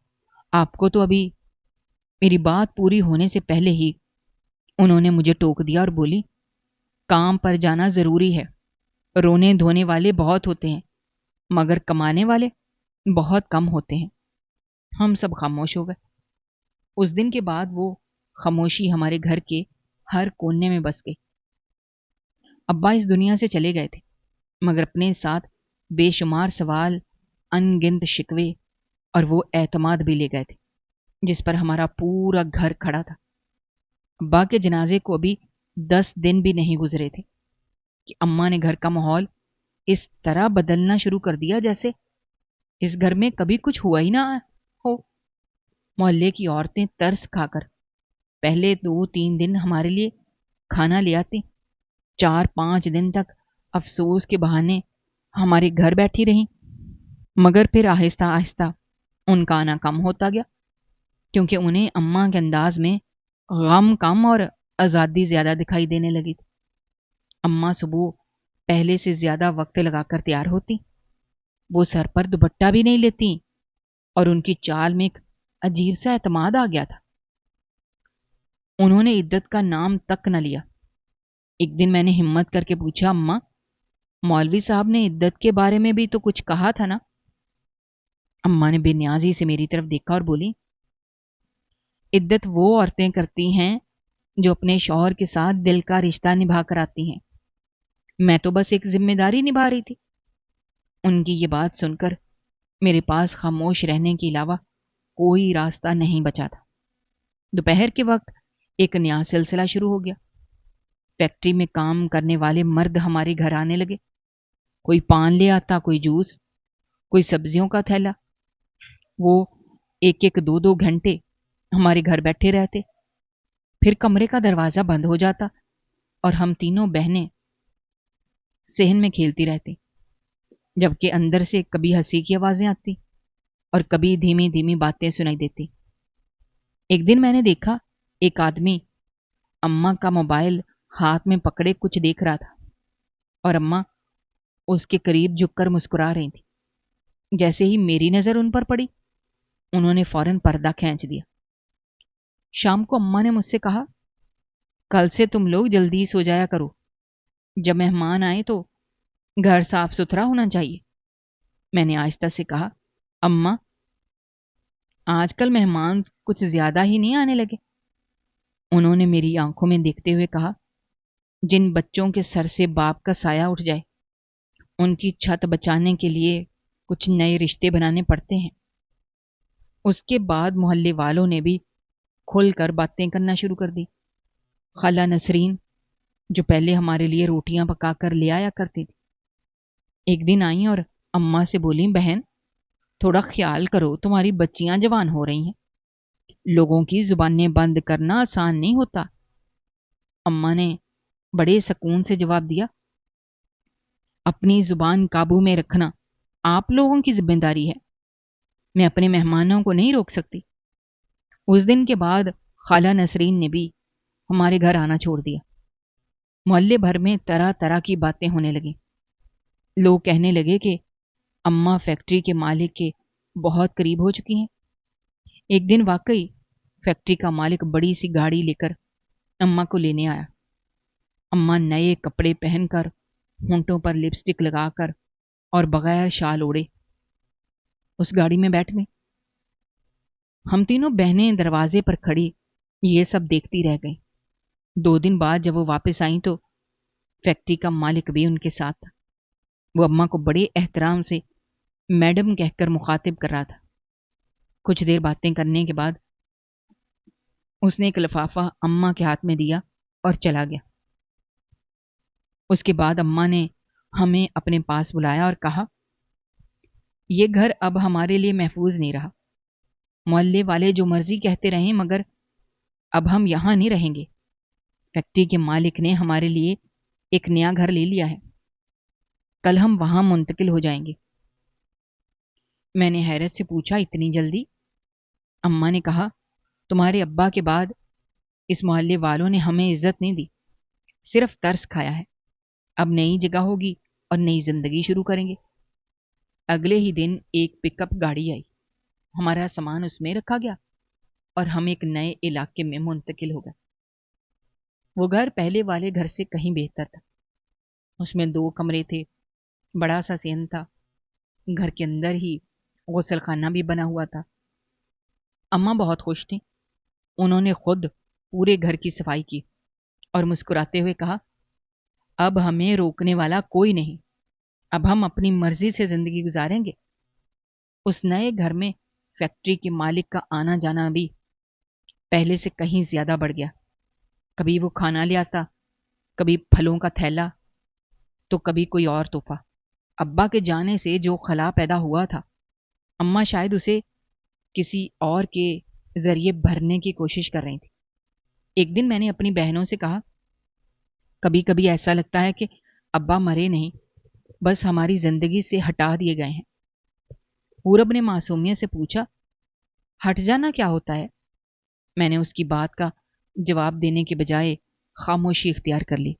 آپ کو تو ابھی، میری بات پوری ہونے سے پہلے ہی انہوں نے مجھے ٹوک دیا اور بولی، کام پر جانا ضروری ہے، رونے دھونے والے بہت ہوتے ہیں مگر کمانے والے بہت کم ہوتے ہیں۔ ہم سب خاموش ہو گئے۔ اس دن کے بعد وہ خاموشی ہمارے گھر کے ہر کونے میں بس گئی۔ ابا اس دنیا سے چلے گئے تھے، مگر اپنے ساتھ بے شمار سوال، ان گنت شکوے اور وہ اعتماد بھی لے گئے تھے جس پر ہمارا پورا گھر کھڑا تھا۔ ابا کے جنازے کو ابھی 10 دن بھی نہیں گزرے تھے کہ اماں نے گھر کا ماحول اس طرح بدلنا شروع کر دیا جیسے اس گھر میں کبھی کچھ ہوا ہی نہ ہو۔ محلے کی عورتیں ترس کھا کر پہلے 2-3 دن ہمارے لیے کھانا لے آتی، 4-5 دن تک افسوس کے بہانے ہمارے گھر بیٹھی رہیں، مگر پھر آہستہ آہستہ ان کا آنا کم ہوتا گیا، کیونکہ انہیں اماں کے انداز میں غم کم اور آزادی زیادہ دکھائی دینے لگی تھی۔ اماں صبح پہلے سے زیادہ وقت لگا کر تیار ہوتی، وہ سر پر دوپٹہ بھی نہیں لیتی، اور ان کی چال میں ایک عجیب سا اعتماد آ گیا تھا۔ انہوں نے عدت کا نام تک نہ لیا۔ ایک دن میں نے ہمت کر کے پوچھا، اماں مولوی صاحب نے عدت کے بارے میں بھی تو کچھ کہا تھا نا؟ اماں نے بے نیازی سے میری طرف دیکھا اور بولی، عدت وہ عورتیں کرتی ہیں جو اپنے شوہر کے ساتھ دل کا رشتہ نبھا کر آتی ہیں، میں تو بس ایک ذمہ داری نبھا رہی تھی۔ ان کی یہ بات سن کر میرے پاس خاموش رہنے کے علاوہ کوئی راستہ نہیں بچا تھا۔ دوپہر کے وقت ایک نیا سلسلہ شروع ہو گیا۔ فیکٹری میں کام کرنے والے مرد ہمارے گھر آنے لگے، کوئی پان لے آتا، کوئی جوس، کوئی سبزیوں کا تھیلا۔ وہ ایک ایک دو دو گھنٹے ہمارے گھر بیٹھے رہتے، پھر کمرے کا دروازہ بند ہو جاتا اور ہم تینوں بہنیں صحن میں کھیلتی رہتی، جبکہ اندر سے کبھی ہنسی کی آوازیں آتی اور کبھی دھیمی دھیمی باتیں سنائی دیتی۔ ایک دن میں نے دیکھا ایک آدمی اماں کا موبائل ہاتھ میں پکڑے کچھ دیکھ رہا تھا، اور اماں اس کے قریب جھک کر مسکرا رہی تھی۔ جیسے ہی میری نظر ان پر پڑی، انہوں نے فوراً پردہ کھینچ دیا۔ شام کو اماں نے مجھ سے کہا، کل سے تم لوگ جلدی سو جایا کرو، جب مہمان آئے تو گھر صاف ستھرا ہونا چاہیے۔ میں نے آہستہ سے کہا، اماں آج کل مہمان کچھ زیادہ ہی نہیں آنے لگے؟ انہوں نے میری آنکھوں میں دیکھتے ہوئے کہا، جن بچوں کے سر سے باپ کا سایہ اٹھ جائے ان کی چھت بچانے کے لیے کچھ نئے رشتے بنانے پڑتے ہیں۔ اس کے بعد محلے والوں نے بھی کھل کر باتیں کرنا شروع کر دی۔ خالہ نسرین جو پہلے ہمارے لیے روٹیاں پکا کر لے آیا کرتی تھی، ایک دن آئیں اور اماں سے بولی، بہن تھوڑا خیال کرو، تمہاری بچیاں جوان ہو رہی ہیں، لوگوں کی زبانیں بند کرنا آسان نہیں ہوتا۔ اماں نے بڑے سکون سے جواب دیا، اپنی زبان قابو میں رکھنا آپ لوگوں کی ذمہ داری ہے، میں اپنے مہمانوں کو نہیں روک سکتی۔ اس دن کے بعد خالہ نسرین نے بھی ہمارے گھر آنا چھوڑ دیا۔ محلے بھر میں طرح طرح کی باتیں ہونے لگیں۔ لوگ کہنے لگے کہ اماں فیکٹری کے مالک کے بہت قریب ہو چکی ہیں۔ ایک دن واقعی فیکٹری کا مالک بڑی سی گاڑی لے کر اماں کو لینے آیا۔ اماں نئے کپڑے پہن کر، ہونٹوں پر لپسٹک لگا کر اور بغیر شال اوڑے اس گاڑی میں بیٹھ گئیں۔ ہم تینوں بہنیں دروازے پر کھڑی یہ سب دیکھتی رہ گئیں۔ 2 دن بعد جب وہ واپس آئیں تو فیکٹری کا مالک بھی ان کے ساتھ تھا۔ وہ اماں کو بڑے احترام سے میڈم کہہ کر مخاطب کر رہا تھا۔ کچھ دیر باتیں کرنے کے بعد اس نے ایک لفافہ اماں کے ہاتھ میں دیا اور چلا گیا۔ اس کے بعد اماں نے ہمیں اپنے پاس بلایا اور کہا، یہ گھر اب ہمارے لیے محفوظ نہیں رہا، محلے والے جو مرضی کہتے رہیں مگر اب ہم یہاں نہیں رہیں گے۔ فیکٹری کے مالک نے ہمارے لیے ایک نیا گھر لے لیا ہے، کل ہم وہاں منتقل ہو جائیں گے۔ میں نے حیرت سے پوچھا، اتنی جلدی؟ اماں نے کہا، تمہارے ابا کے بعد اس محلے والوں نے ہمیں عزت نہیں دی، صرف ترس کھایا ہے۔ اب نئی جگہ ہوگی اور نئی زندگی شروع کریں گے۔ اگلے ہی دن ایک پک اپ گاڑی آئی، ہمارا سامان اس میں رکھا گیا اور ہم ایک نئے علاقے میں منتقل ہو گئے۔ وہ گھر پہلے والے گھر سے کہیں بہتر تھا۔ اس میں 2 کمرے تھے، بڑا سا صحن تھا، گھر کے اندر ہی غسل خانہ بھی بنا ہوا تھا۔ اماں بہت خوش تھیں، انہوں نے خود پورے گھر کی صفائی کی اور مسکراتے ہوئے کہا، اب ہمیں روکنے والا کوئی نہیں، اب ہم اپنی مرضی سے زندگی گزاریں گے۔ اس نئے گھر میں فیکٹری کے مالک کا آنا جانا بھی پہلے سے کہیں زیادہ بڑھ گیا۔ کبھی وہ کھانا لے آتا، کبھی پھلوں کا تھیلا، تو کبھی کوئی اور تحفہ۔ ابا کے جانے سے جو خلا پیدا ہوا تھا، اماں شاید اسے کسی اور کے ذریعے بھرنے کی کوشش کر رہی تھی۔ ایک دن میں نے اپنی بہنوں سے کہا، کبھی کبھی ایسا لگتا ہے کہ ابا مرے نہیں، بس ہماری زندگی سے ہٹا دیے گئے ہیں۔ پورب نے معصومیت سے پوچھا، ہٹ جانا کیا ہوتا ہے؟ میں نے اس کی بات کا جواب دینے کے بجائے خاموشی اختیار کر لی۔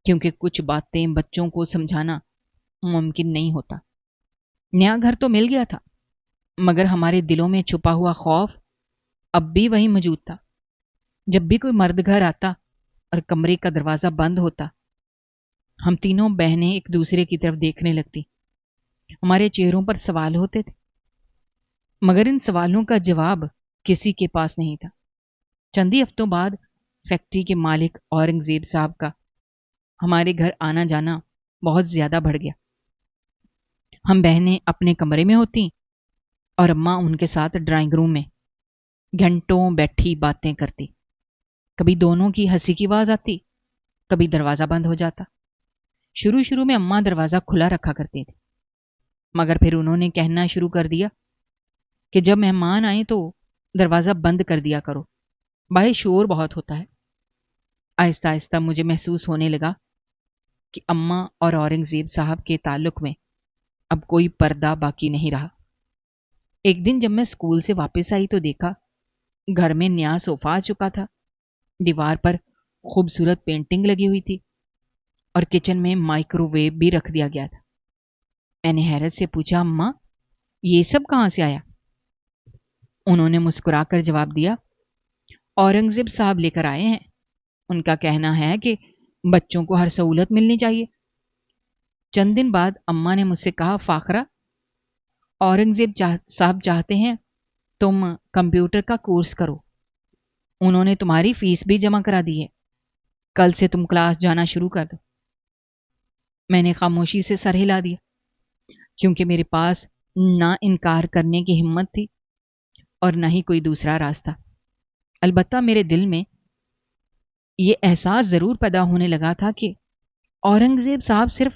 کیونکہ کچھ باتیں بچوں کو سمجھانا ممکن نہیں ہوتا۔ نیا گھر تو مل گیا تھا، مگر ہمارے دلوں میں چھپا ہوا خوف اب بھی وہی موجود تھا۔ جب بھی کوئی مرد گھر آتا اور کمرے کا دروازہ بند ہوتا، ہم تینوں بہنیں ایک دوسرے کی طرف دیکھنے لگتی۔ ہمارے چہروں پر سوال ہوتے تھے، مگر ان سوالوں کا جواب کسی کے پاس نہیں تھا۔ چند ہی ہفتوں بعد فیکٹری کے مالک اورنگزیب صاحب کا ہمارے گھر آنا جانا بہت زیادہ بڑھ گیا۔ ہم بہنیں اپنے کمرے میں ہوتی اور اماں ان کے ساتھ ڈرائنگ روم میں گھنٹوں بیٹھی باتیں کرتی۔ کبھی دونوں کی ہنسی کی آواز آتی، کبھی دروازہ بند ہو جاتا۔ شروع میں اماں دروازہ کھلا رکھا کرتی تھی، مگر پھر انہوں نے کہنا شروع کر دیا کہ جب مہمان آئیں تو دروازہ بند کر دیا کرو، باہر شور بہت ہوتا ہے۔ آہستہ آہستہ مجھے محسوس ہونے لگا کہ اماں اور اورنگزیب صاحب کے تعلق میں اب کوئی پردہ باقی نہیں رہا۔ ایک دن جب میں اسکول سے واپس آئی تو دیکھا گھر میں نیا صوفہ آ چکا تھا، دیوار پر خوبصورت پینٹنگ لگی ہوئی تھی اور کچن میں مائکرو ویو بھی رکھ دیا گیا تھا۔ میں نے حیرت سے پوچھا، اماں یہ سب کہاں سے آیا؟ انہوں نے مسکرا کر جواب دیا، اورنگزیب صاحب لے کر آئے ہیں۔ ان کا کہنا ہے کہ بچوں کو ہر سہولت ملنی چاہیے۔ چند دن بعد اماں نے مجھ سے کہا، فاخرہ، اورنگزیب صاحب چاہتے ہیں تم کمپیوٹر کا کورس کرو۔ انہوں نے تمہاری فیس بھی جمع کرا دی ہے، کل سے تم کلاس جانا شروع کر دو۔ میں نے خاموشی سے سر ہلا دیا، کیونکہ میرے پاس نہ انکار کرنے کی ہمت تھی اور نہ ہی کوئی دوسرا راستہ۔ البتہ میرے دل میں یہ احساس ضرور پیدا ہونے لگا تھا کہ اورنگزیب صاحب صرف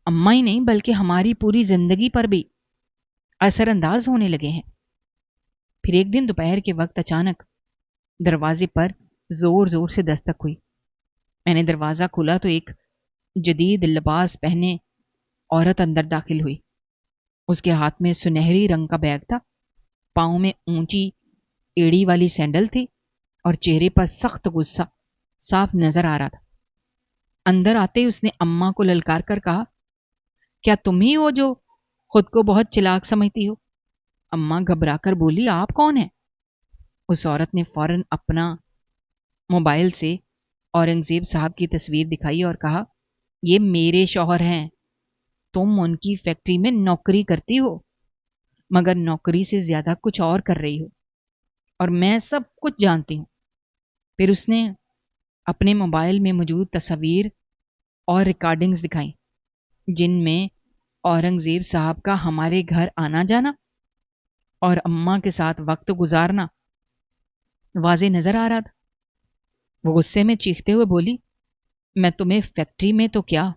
اماں ہی نہیں بلکہ ہماری پوری زندگی پر بھی اثر انداز ہونے لگے ہیں۔ پھر ایک دن دوپہر کے وقت اچانک دروازے پر زور زور سے دستک ہوئی۔ میں نے دروازہ کھولا تو ایک جدید لباس پہنے عورت اندر داخل ہوئی۔ اس کے ہاتھ میں سنہری رنگ کا بیگ تھا، پاؤں میں اونچی ایڑی والی سینڈل تھی اور چہرے پر سخت غصہ صاف نظر آ رہا تھا۔ اندر آتے ہی اس نے اماں کو للکار کر کہا، کیا تم ہی ہو جو خود کو بہت چلاک سمجھتی ہو؟ اماں گھبرا کر بولی، آپ کون ہیں؟ اس عورت نے فوراً اپنا موبائل سے اورنگزیب صاحب کی تصویر دکھائی اور کہا، یہ میرے شوہر ہیں، تم ان کی فیکٹری میں نوکری کرتی ہو، مگر نوکری سے زیادہ کچھ اور کر رہی ہو، اور میں سب کچھ جانتی ہوں۔ پھر اس نے اپنے موبائل میں موجود تصاویر اور ریکارڈنگز دکھائیں، جن میں اورنگزیب صاحب کا ہمارے گھر آنا جانا اور اماں کے ساتھ وقت گزارنا واضح نظر آ رہا تھا۔ وہ غصے میں چیختے ہوئے بولی، میں تمہیں فیکٹری میں تو کیا،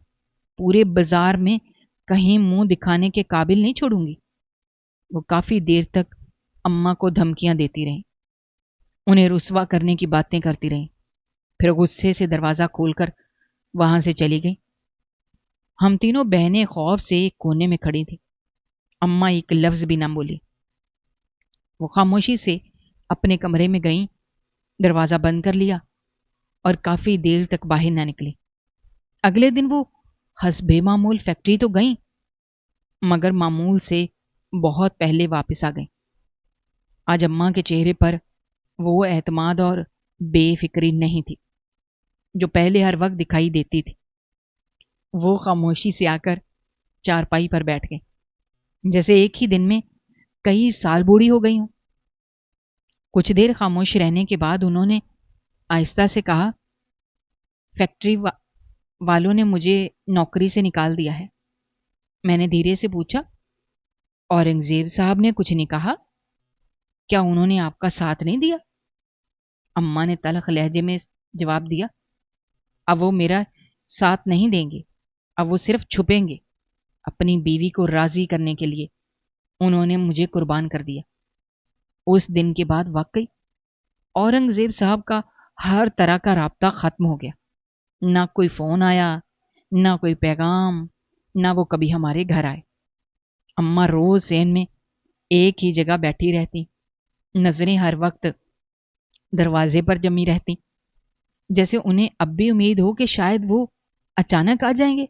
پورے بازار میں کہیں منہ دکھانے کے قابل نہیں چھوڑوں گی۔ وہ کافی دیر تک اماں کو دھمکیاں دیتی رہیں، انہیں رسوا کرنے کی باتیں کرتی رہیں، پھر غصے سے دروازہ کھول کر وہاں سے چلی گئی۔ ہم تینوں بہنیں خوف سے ایک کونے میں کھڑی تھیں۔ اماں ایک لفظ بھی نہ بولی۔ وہ خاموشی سے اپنے کمرے میں گئیں، دروازہ بند کر لیا اور کافی دیر تک باہر نہ نکلی۔ اگلے دن وہ حسب معمول فیکٹری تو گئیں، مگر معمول سے بہت پہلے واپس آ گئیں۔ آج اماں کے چہرے پر وہ اعتماد اور بے فکری نہیں تھی جو پہلے ہر وقت دکھائی دیتی تھی۔ وہ خاموشی سے آ کر چارپائی پر بیٹھ گئیں، جیسے ایک ہی دن میں کئی سال بوڑھی ہو گئی ہوں۔ کچھ دیر خاموش رہنے کے بعد انہوں نے آہستہ سے کہا، فیکٹری والوں نے مجھے نوکری سے نکال دیا ہے۔ میں نے دھیرے سے پوچھا، اورنگزیب صاحب نے کچھ نہیں کہا؟ کیا انہوں نے آپ کا ساتھ نہیں دیا؟ اماں نے تلخ لہجے میں جواب دیا، اب وہ میرا ساتھ نہیں دیں گے، اب وہ صرف چھپیں گے۔ اپنی بیوی کو راضی کرنے کے لیے انہوں نے مجھے قربان کر دیا۔ اس دن کے بعد واقعی اورنگزیب صاحب کا ہر طرح کا رابطہ ختم ہو گیا۔ نہ کوئی فون آیا، نہ کوئی پیغام، نہ وہ کبھی ہمارے گھر آئے۔ اماں روز صحن میں ایک ہی جگہ بیٹھی رہتی، نظریں ہر وقت دروازے پر جمی رہتی، جیسے انہیں اب بھی امید ہو کہ شاید وہ اچانک آ جائیں گے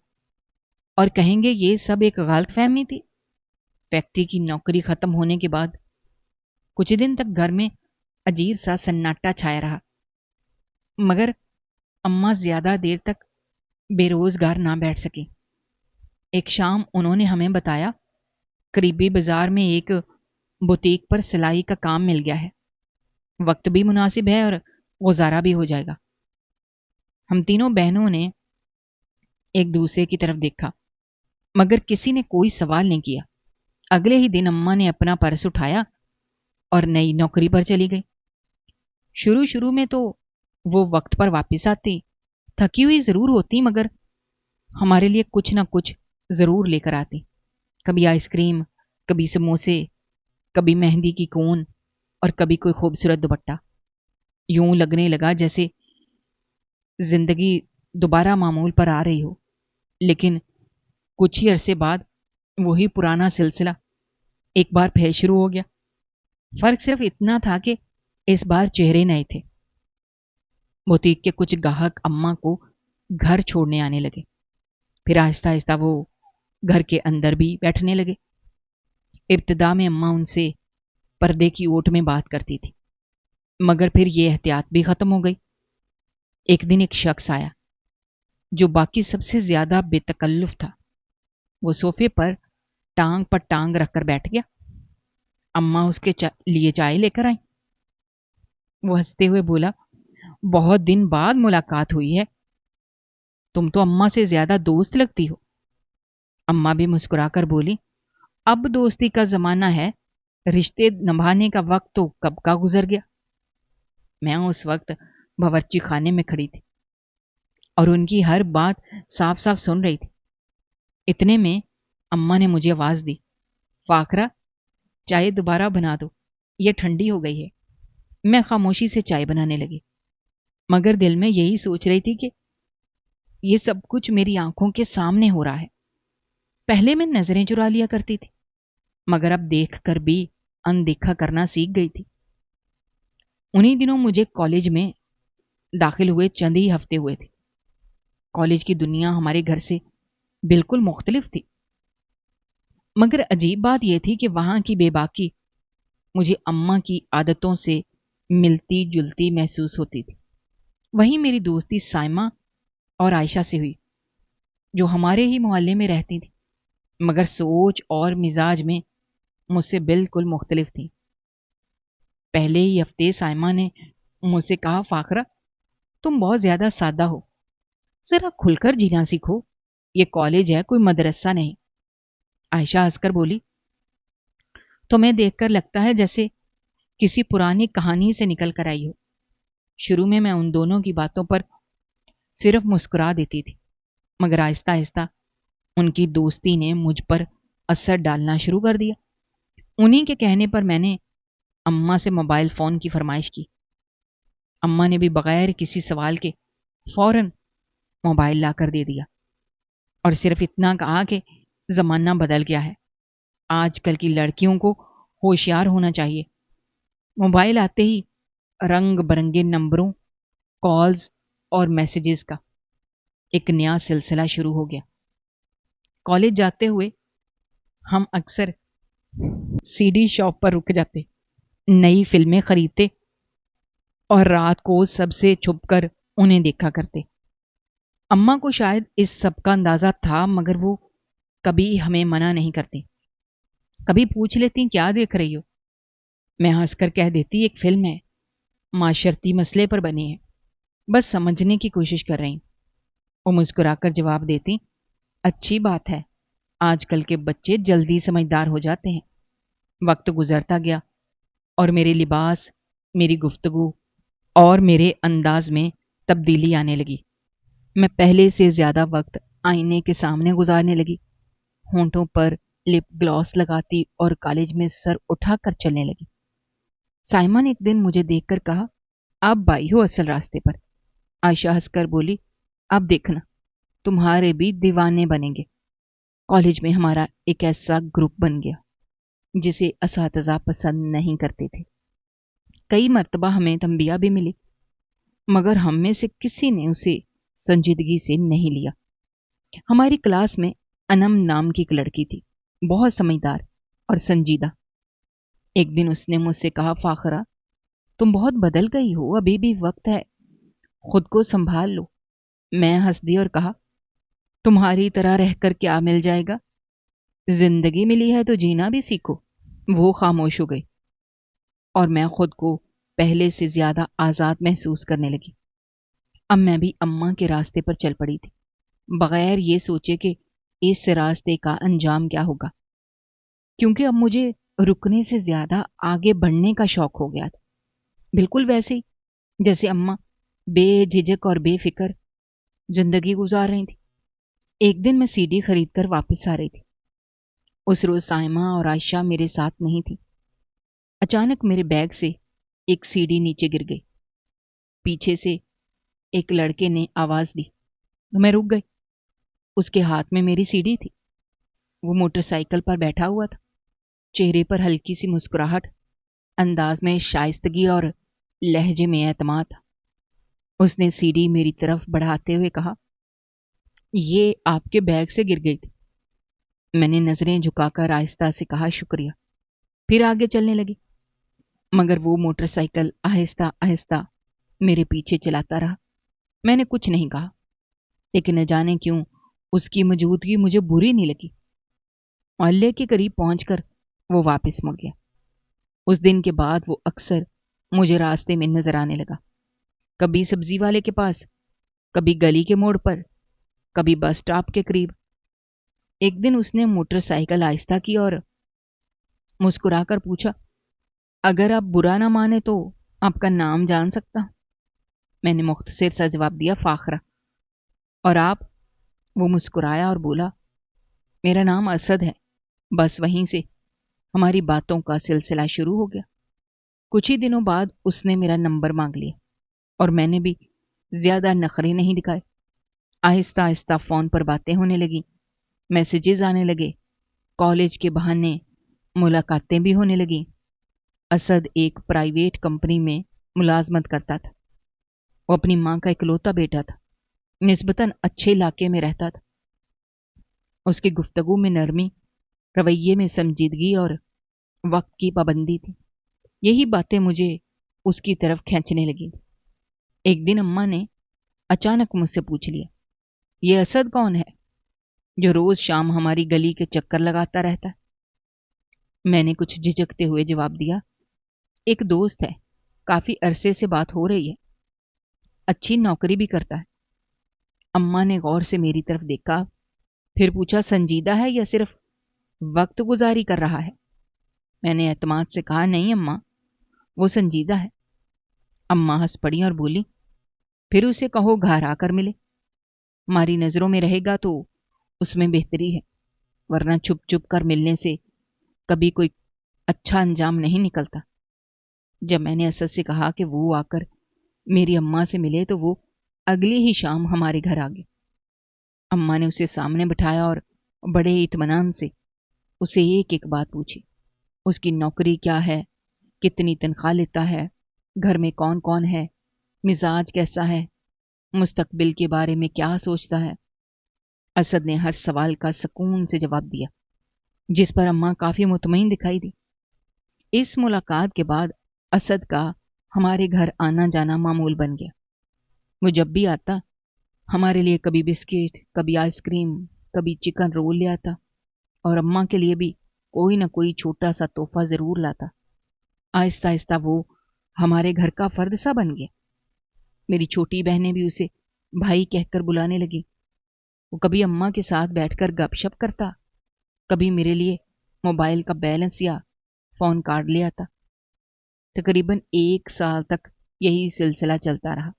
اور کہیں گے یہ سب ایک غلط فہمی تھی۔ فیکٹری کی نوکری ختم ہونے کے بعد کچھ دن تک گھر میں عجیب سا سناٹا چھایا رہا، مگر اماں زیادہ دیر تک بے روزگار نہ بیٹھ سکی۔ ایک شام انہوں نے ہمیں بتایا قریبی بازار میں ایک بوتیک پر سلائی کا کام مل گیا ہے، وقت بھی مناسب ہے اور گزارا بھی ہو جائے گا۔ ہم تینوں بہنوں نے ایک دوسرے کی طرف دیکھا، مگر کسی نے کوئی سوال نہیں کیا۔ اگلے ہی دن اماں نے اپنا پرس اٹھایا اور نئی نوکری پر چلی گئی۔ شروع میں تو وہ وقت پر واپس آتی، تھکی ہوئی ضرور ہوتی، مگر ہمارے لیے کچھ نہ کچھ ضرور لے کر آتی۔ کبھی آئس کریم، کبھی سموسے، کبھی مہندی کی کون اور کبھی کوئی خوبصورت دوپٹہ۔ یوں لگنے لگا جیسے زندگی دوبارہ معمول پر آ رہی ہو، لیکن کچھ ہی عرصے بعد وہی پرانا سلسلہ ایک بار پھر شروع ہو گیا۔ فرق صرف اتنا تھا کہ اس بار چہرے نئے تھے۔ بوتیک کے کچھ گاہک اماں کو گھر چھوڑنے آنے لگے، پھر آہستہ آہستہ وہ گھر کے اندر بھی بیٹھنے لگے۔ ابتدا میں اماں ان سے پردے کی اوٹ میں بات کرتی تھی، مگر پھر یہ احتیاط بھی ختم ہو گئی۔ ایک دن ایک شخص آیا جو باقی سب سے زیادہ بے تکلف تھا۔ وہ صوفے پر ٹانگ رکھ کر بیٹھ گیا۔ اماں اس کے لیے چائے لے کر آئیں۔ وہ ہنستے ہوئے بولا، بہت دن بعد ملاقات ہوئی ہے، تم تو اماں سے زیادہ دوست لگتی ہو۔ اماں بھی مسکرا کر بولی، اب دوستی کا زمانہ ہے، رشتے نبھانے کا وقت تو کب کا گزر گیا۔ میں اس وقت باورچی خانے میں کھڑی تھی اور ان کی ہر بات صاف صاف سن رہی تھی۔ اتنے میں اماں نے مجھے آواز دی، فاخرہ چائے دوبارہ بنا دو، یہ ٹھنڈی ہو گئی ہے۔ میں خاموشی سے چائے بنانے لگی، مگر دل میں یہی سوچ رہی تھی کہ یہ سب کچھ میری آنکھوں کے سامنے ہو رہا ہے۔ پہلے میں نظریں چرا لیا کرتی تھی، مگر اب دیکھ کر بھی اندیکھا کرنا سیکھ گئی تھی۔ انہی دنوں مجھے کالج میں داخل ہوئے چند ہی ہفتے ہوئے تھے۔ کالج کی دنیا ہمارے گھر سے بالکل مختلف تھی، مگر عجیب بات یہ تھی کہ وہاں کی بے باکی مجھے اماں کی عادتوں سے ملتی جلتی محسوس ہوتی تھی۔ وہیں میری دوستی سائمہ اور عائشہ سے ہوئی، جو ہمارے ہی محلے میں رہتی تھی، مگر سوچ اور مزاج میں مجھ سے بالکل مختلف تھی۔ پہلے ہی ہفتے سائمہ نے مجھ سے کہا، فاخرہ تم بہت زیادہ سادہ ہو، ذرا کھل کر جینا سیکھو، یہ کالج ہے، کوئی مدرسہ نہیں۔ عائشہ ہنس کر بولی، تمہیں دیکھ کر لگتا ہے جیسے کسی پرانی کہانی سے نکل کر آئی ہو۔ شروع میں ان دونوں کی باتوں پر صرف مسکرا دیتی تھی، مگر آہستہ آہستہ ان کی دوستی نے مجھ پر اثر ڈالنا شروع کر دیا۔ انہی کے کہنے پر میں نے اماں سے موبائل فون کی فرمائش کی۔ اماں نے بھی بغیر کسی سوال کے فوراً موبائل لا کر دے دیا، اور صرف اتنا کہا کہ زمانہ بدل گیا ہے، آج کل کی لڑکیوں کو ہوشیار ہونا چاہیے۔ موبائل آتے ہی رنگ برنگے نمبروں، کالز اور میسیجز کا ایک نیا سلسلہ شروع ہو گیا۔ کالج جاتے ہوئے ہم اکثر سی ڈی شاپ پر رک جاتے، نئی فلمیں خریدتے اور رات کو سب سے چھپ کر انہیں دیکھا کرتے۔ اماں کو شاید اس سب کا اندازہ تھا، مگر وہ کبھی ہمیں منع نہیں کرتی۔ کبھی پوچھ لیتی کیا دیکھ رہی ہو؟ میں ہنس کر کہہ دیتی ایک فلم ہے، معاشرتی مسئلے پر بنی ہے، بس سمجھنے کی کوشش کر رہی۔ وہ مسکرا کر جواب دیتی، اچھی بات ہے، آج کل کے بچے جلدی سمجھدار ہو جاتے ہیں۔ وقت گزرتا گیا اور میرے لباس، میری گفتگو اور میرے انداز میں تبدیلی آنے لگی۔ میں پہلے سے زیادہ وقت آئینے کے سامنے گزارنے لگی، ہونٹوں پر لپ گلاس لگاتی اور کالج میں سر اٹھا کر چلنے لگی۔ سائمہ نے ایک دن مجھے دیکھ کر کہا، آپ بائی ہو اصل راستے پر۔ عائشہ ہنس کر بولی، اب دیکھنا تمہارے بھی دیوانے بنیں گے۔ کالج میں ہمارا ایک ایسا گروپ بن گیا جسے اساتذہ پسند نہیں کرتے تھے۔ کئی مرتبہ ہمیں تنبیہ بھی ملی، مگر ہم میں سے کسی نے اسے سنجیدگی سے نہیں لیا۔ ہماری کلاس میں انم نام کی ایک لڑکی تھی، بہت سمجھدار اور سنجیدہ۔ ایک دن اس نے مجھ سے کہا، فاخرہ تم بہت بدل گئی ہو، ابھی بھی وقت ہے، خود کو سنبھال لو۔ میں ہنس دی اور کہا، تمہاری طرح رہ کر کیا مل جائے گا؟ زندگی ملی ہے تو جینا بھی سیکھو۔ وہ خاموش ہو گئی اور میں خود کو پہلے سے زیادہ آزاد محسوس کرنے لگی۔ اب میں بھی اماں کے راستے پر چل پڑی تھی، بغیر یہ سوچے کہ اس راستے کا انجام کیا ہوگا، کیونکہ اب مجھے رکنے سے زیادہ آگے بڑھنے کا شوق ہو گیا تھا، بالکل ویسے ہی جیسے اماں بے جھجک اور بے فکر زندگی گزار رہی تھی۔ ایک دن میں سی ڈی خرید کر واپس آ رہی تھی۔ اس روز سائمہ اور عائشہ میرے ساتھ نہیں تھی۔ اچانک میرے بیگ سے ایک سی ڈی نیچے گر گئی۔ پیچھے سے ایک لڑکے نے آواز دی، میں رک گئی۔ اس کے ہاتھ میں میری سی ڈی تھی۔ وہ موٹر سائیکل پر بیٹھا ہوا تھا، چہرے پر ہلکی سی مسکراہٹ، انداز میں شائستگی اور لہجے میں اعتماد تھا۔ اس نے سی ڈی میری طرف بڑھاتے ہوئے کہا، یہ آپ کے بیگ سے گر گئی تھی۔ میں نے نظریں جھکا کر آہستہ سے کہا، شکریہ، پھر آگے چلنے لگی، مگر وہ موٹر سائیکل آہستہ آہستہ میرے پیچھے چلاتا رہا۔ میں نے کچھ نہیں کہا، لیکن نہ جانے کیوں اس کی موجودگی مجھے بری نہیں لگی۔ محلے کے قریب پہنچ کر وہ واپس مڑ گیا۔ اس دن کے بعد وہ اکثر مجھے راستے میں نظر آنے لگا، کبھی سبزی والے کے پاس، کبھی گلی کے موڑ پر، کبھی بس سٹاپ کے قریب۔ ایک دن اس نے موٹر سائیکل آہستہ کی اور مسکرا کر پوچھا، اگر آپ برا نہ مانے تو آپ کا نام جان سکتا ہوں؟ میں نے مختصر سا جواب دیا، فاخرہ۔ اور آپ؟ وہ مسکرایا اور بولا، میرا نام اسد ہے۔ بس وہیں سے ہماری باتوں کا سلسلہ شروع ہو گیا۔ کچھ ہی دنوں بعد اس نے میرا نمبر مانگ لیا اور میں نے بھی زیادہ نخرے نہیں دکھائے۔ آہستہ آہستہ فون پر باتیں ہونے لگی، میسیجز آنے لگے، کالج کے بہانے ملاقاتیں بھی ہونے لگیں۔ اسد ایک پرائیویٹ کمپنی میں ملازمت کرتا تھا۔ وہ اپنی ماں کا اکلوتا بیٹا تھا، نسبتاً اچھے علاقے میں رہتا تھا۔ اس کی گفتگو میں نرمی، رویے میں سنجیدگی اور وقت کی پابندی تھی۔ یہی باتیں مجھے اس کی طرف کھینچنے لگیں۔ ایک دن اماں نے اچانک مجھ سے پوچھ لیا، یہ اسد کون ہے جو روز شام ہماری گلی کے چکر لگاتا رہتا ہے؟ میں نے کچھ جھجکتے ہوئے جواب دیا، ایک دوست ہے، کافی عرصے سے بات ہو رہی ہے، اچھی نوکری بھی کرتا ہے۔ اماں نے غور سے میری طرف دیکھا، پھر پوچھا، سنجیدہ ہے یا صرف وقت گزاری کر رہا ہے؟ میں نے اعتماد سے کہا، نہیں اماں، وہ سنجیدہ ہے۔ اماں ہنس پڑی اور بولی، پھر اسے کہو گھر آ کر ملے، ہماری نظروں میں رہے گا تو اس میں بہتری ہے، ورنہ چھپ چھپ کر ملنے سے کبھی کوئی اچھا انجام نہیں نکلتا۔ جب میں نے اسد سے کہا کہ وہ آ کر میری اماں سے ملے تو وہ اگلی ہی شام ہمارے گھر آ گئے۔ اماں نے اسے سامنے بٹھایا اور بڑے اطمینان سے اسے ایک ایک بات پوچھی، اس کی نوکری کیا ہے، کتنی تنخواہ لیتا ہے، گھر میں کون کون ہے، مزاج کیسا ہے، مستقبل کے بارے میں کیا سوچتا ہے۔ اسد نے ہر سوال کا سکون سے جواب دیا، جس پر اماں کافی مطمئن دکھائی دی۔ اس ملاقات کے بعد اسد کا ہمارے گھر آنا جانا معمول بن گیا۔ وہ جب بھی آتا ہمارے لیے کبھی بسکٹ، کبھی آئس کریم، کبھی چکن رول لے آتا، اور اماں کے لیے بھی کوئی نہ کوئی چھوٹا سا تحفہ ضرور لاتا۔ آہستہ آہستہ وہ ہمارے گھر کا فرد سا بن گیا۔ میری چھوٹی بہنیں بھی اسے بھائی کہہ کر بلانے لگی۔ وہ کبھی اماں کے ساتھ بیٹھ کر گپ شپ کرتا، کبھی میرے لیے موبائل کا بیلنس یا فون کارڈ لے آتا۔ تقریباً 1 سال تک یہی سلسلہ چلتا رہا۔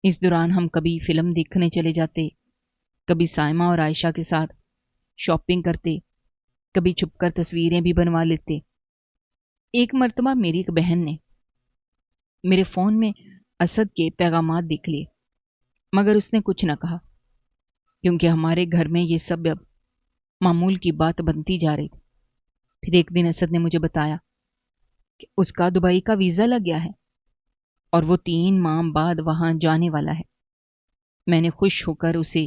اس دوران ہم کبھی فلم دیکھنے چلے جاتے، کبھی سائمہ اور عائشہ کے ساتھ شاپنگ کرتے، کبھی چھپ کر تصویریں بھی بنوا لیتے۔ ایک مرتبہ میری ایک بہن نے میرے فون میں اسد کے پیغامات دیکھ لیے، مگر اس نے کچھ نہ کہا، کیونکہ ہمارے گھر میں یہ سب اب معمول کی بات بنتی جا رہی تھی۔ پھر ایک دن اسد نے مجھے بتایا کہ اس کا دبئی کا ویزا لگ گیا ہے اور وہ 3 ماہ بعد وہاں جانے والا ہے۔ میں نے خوش ہو کر اسے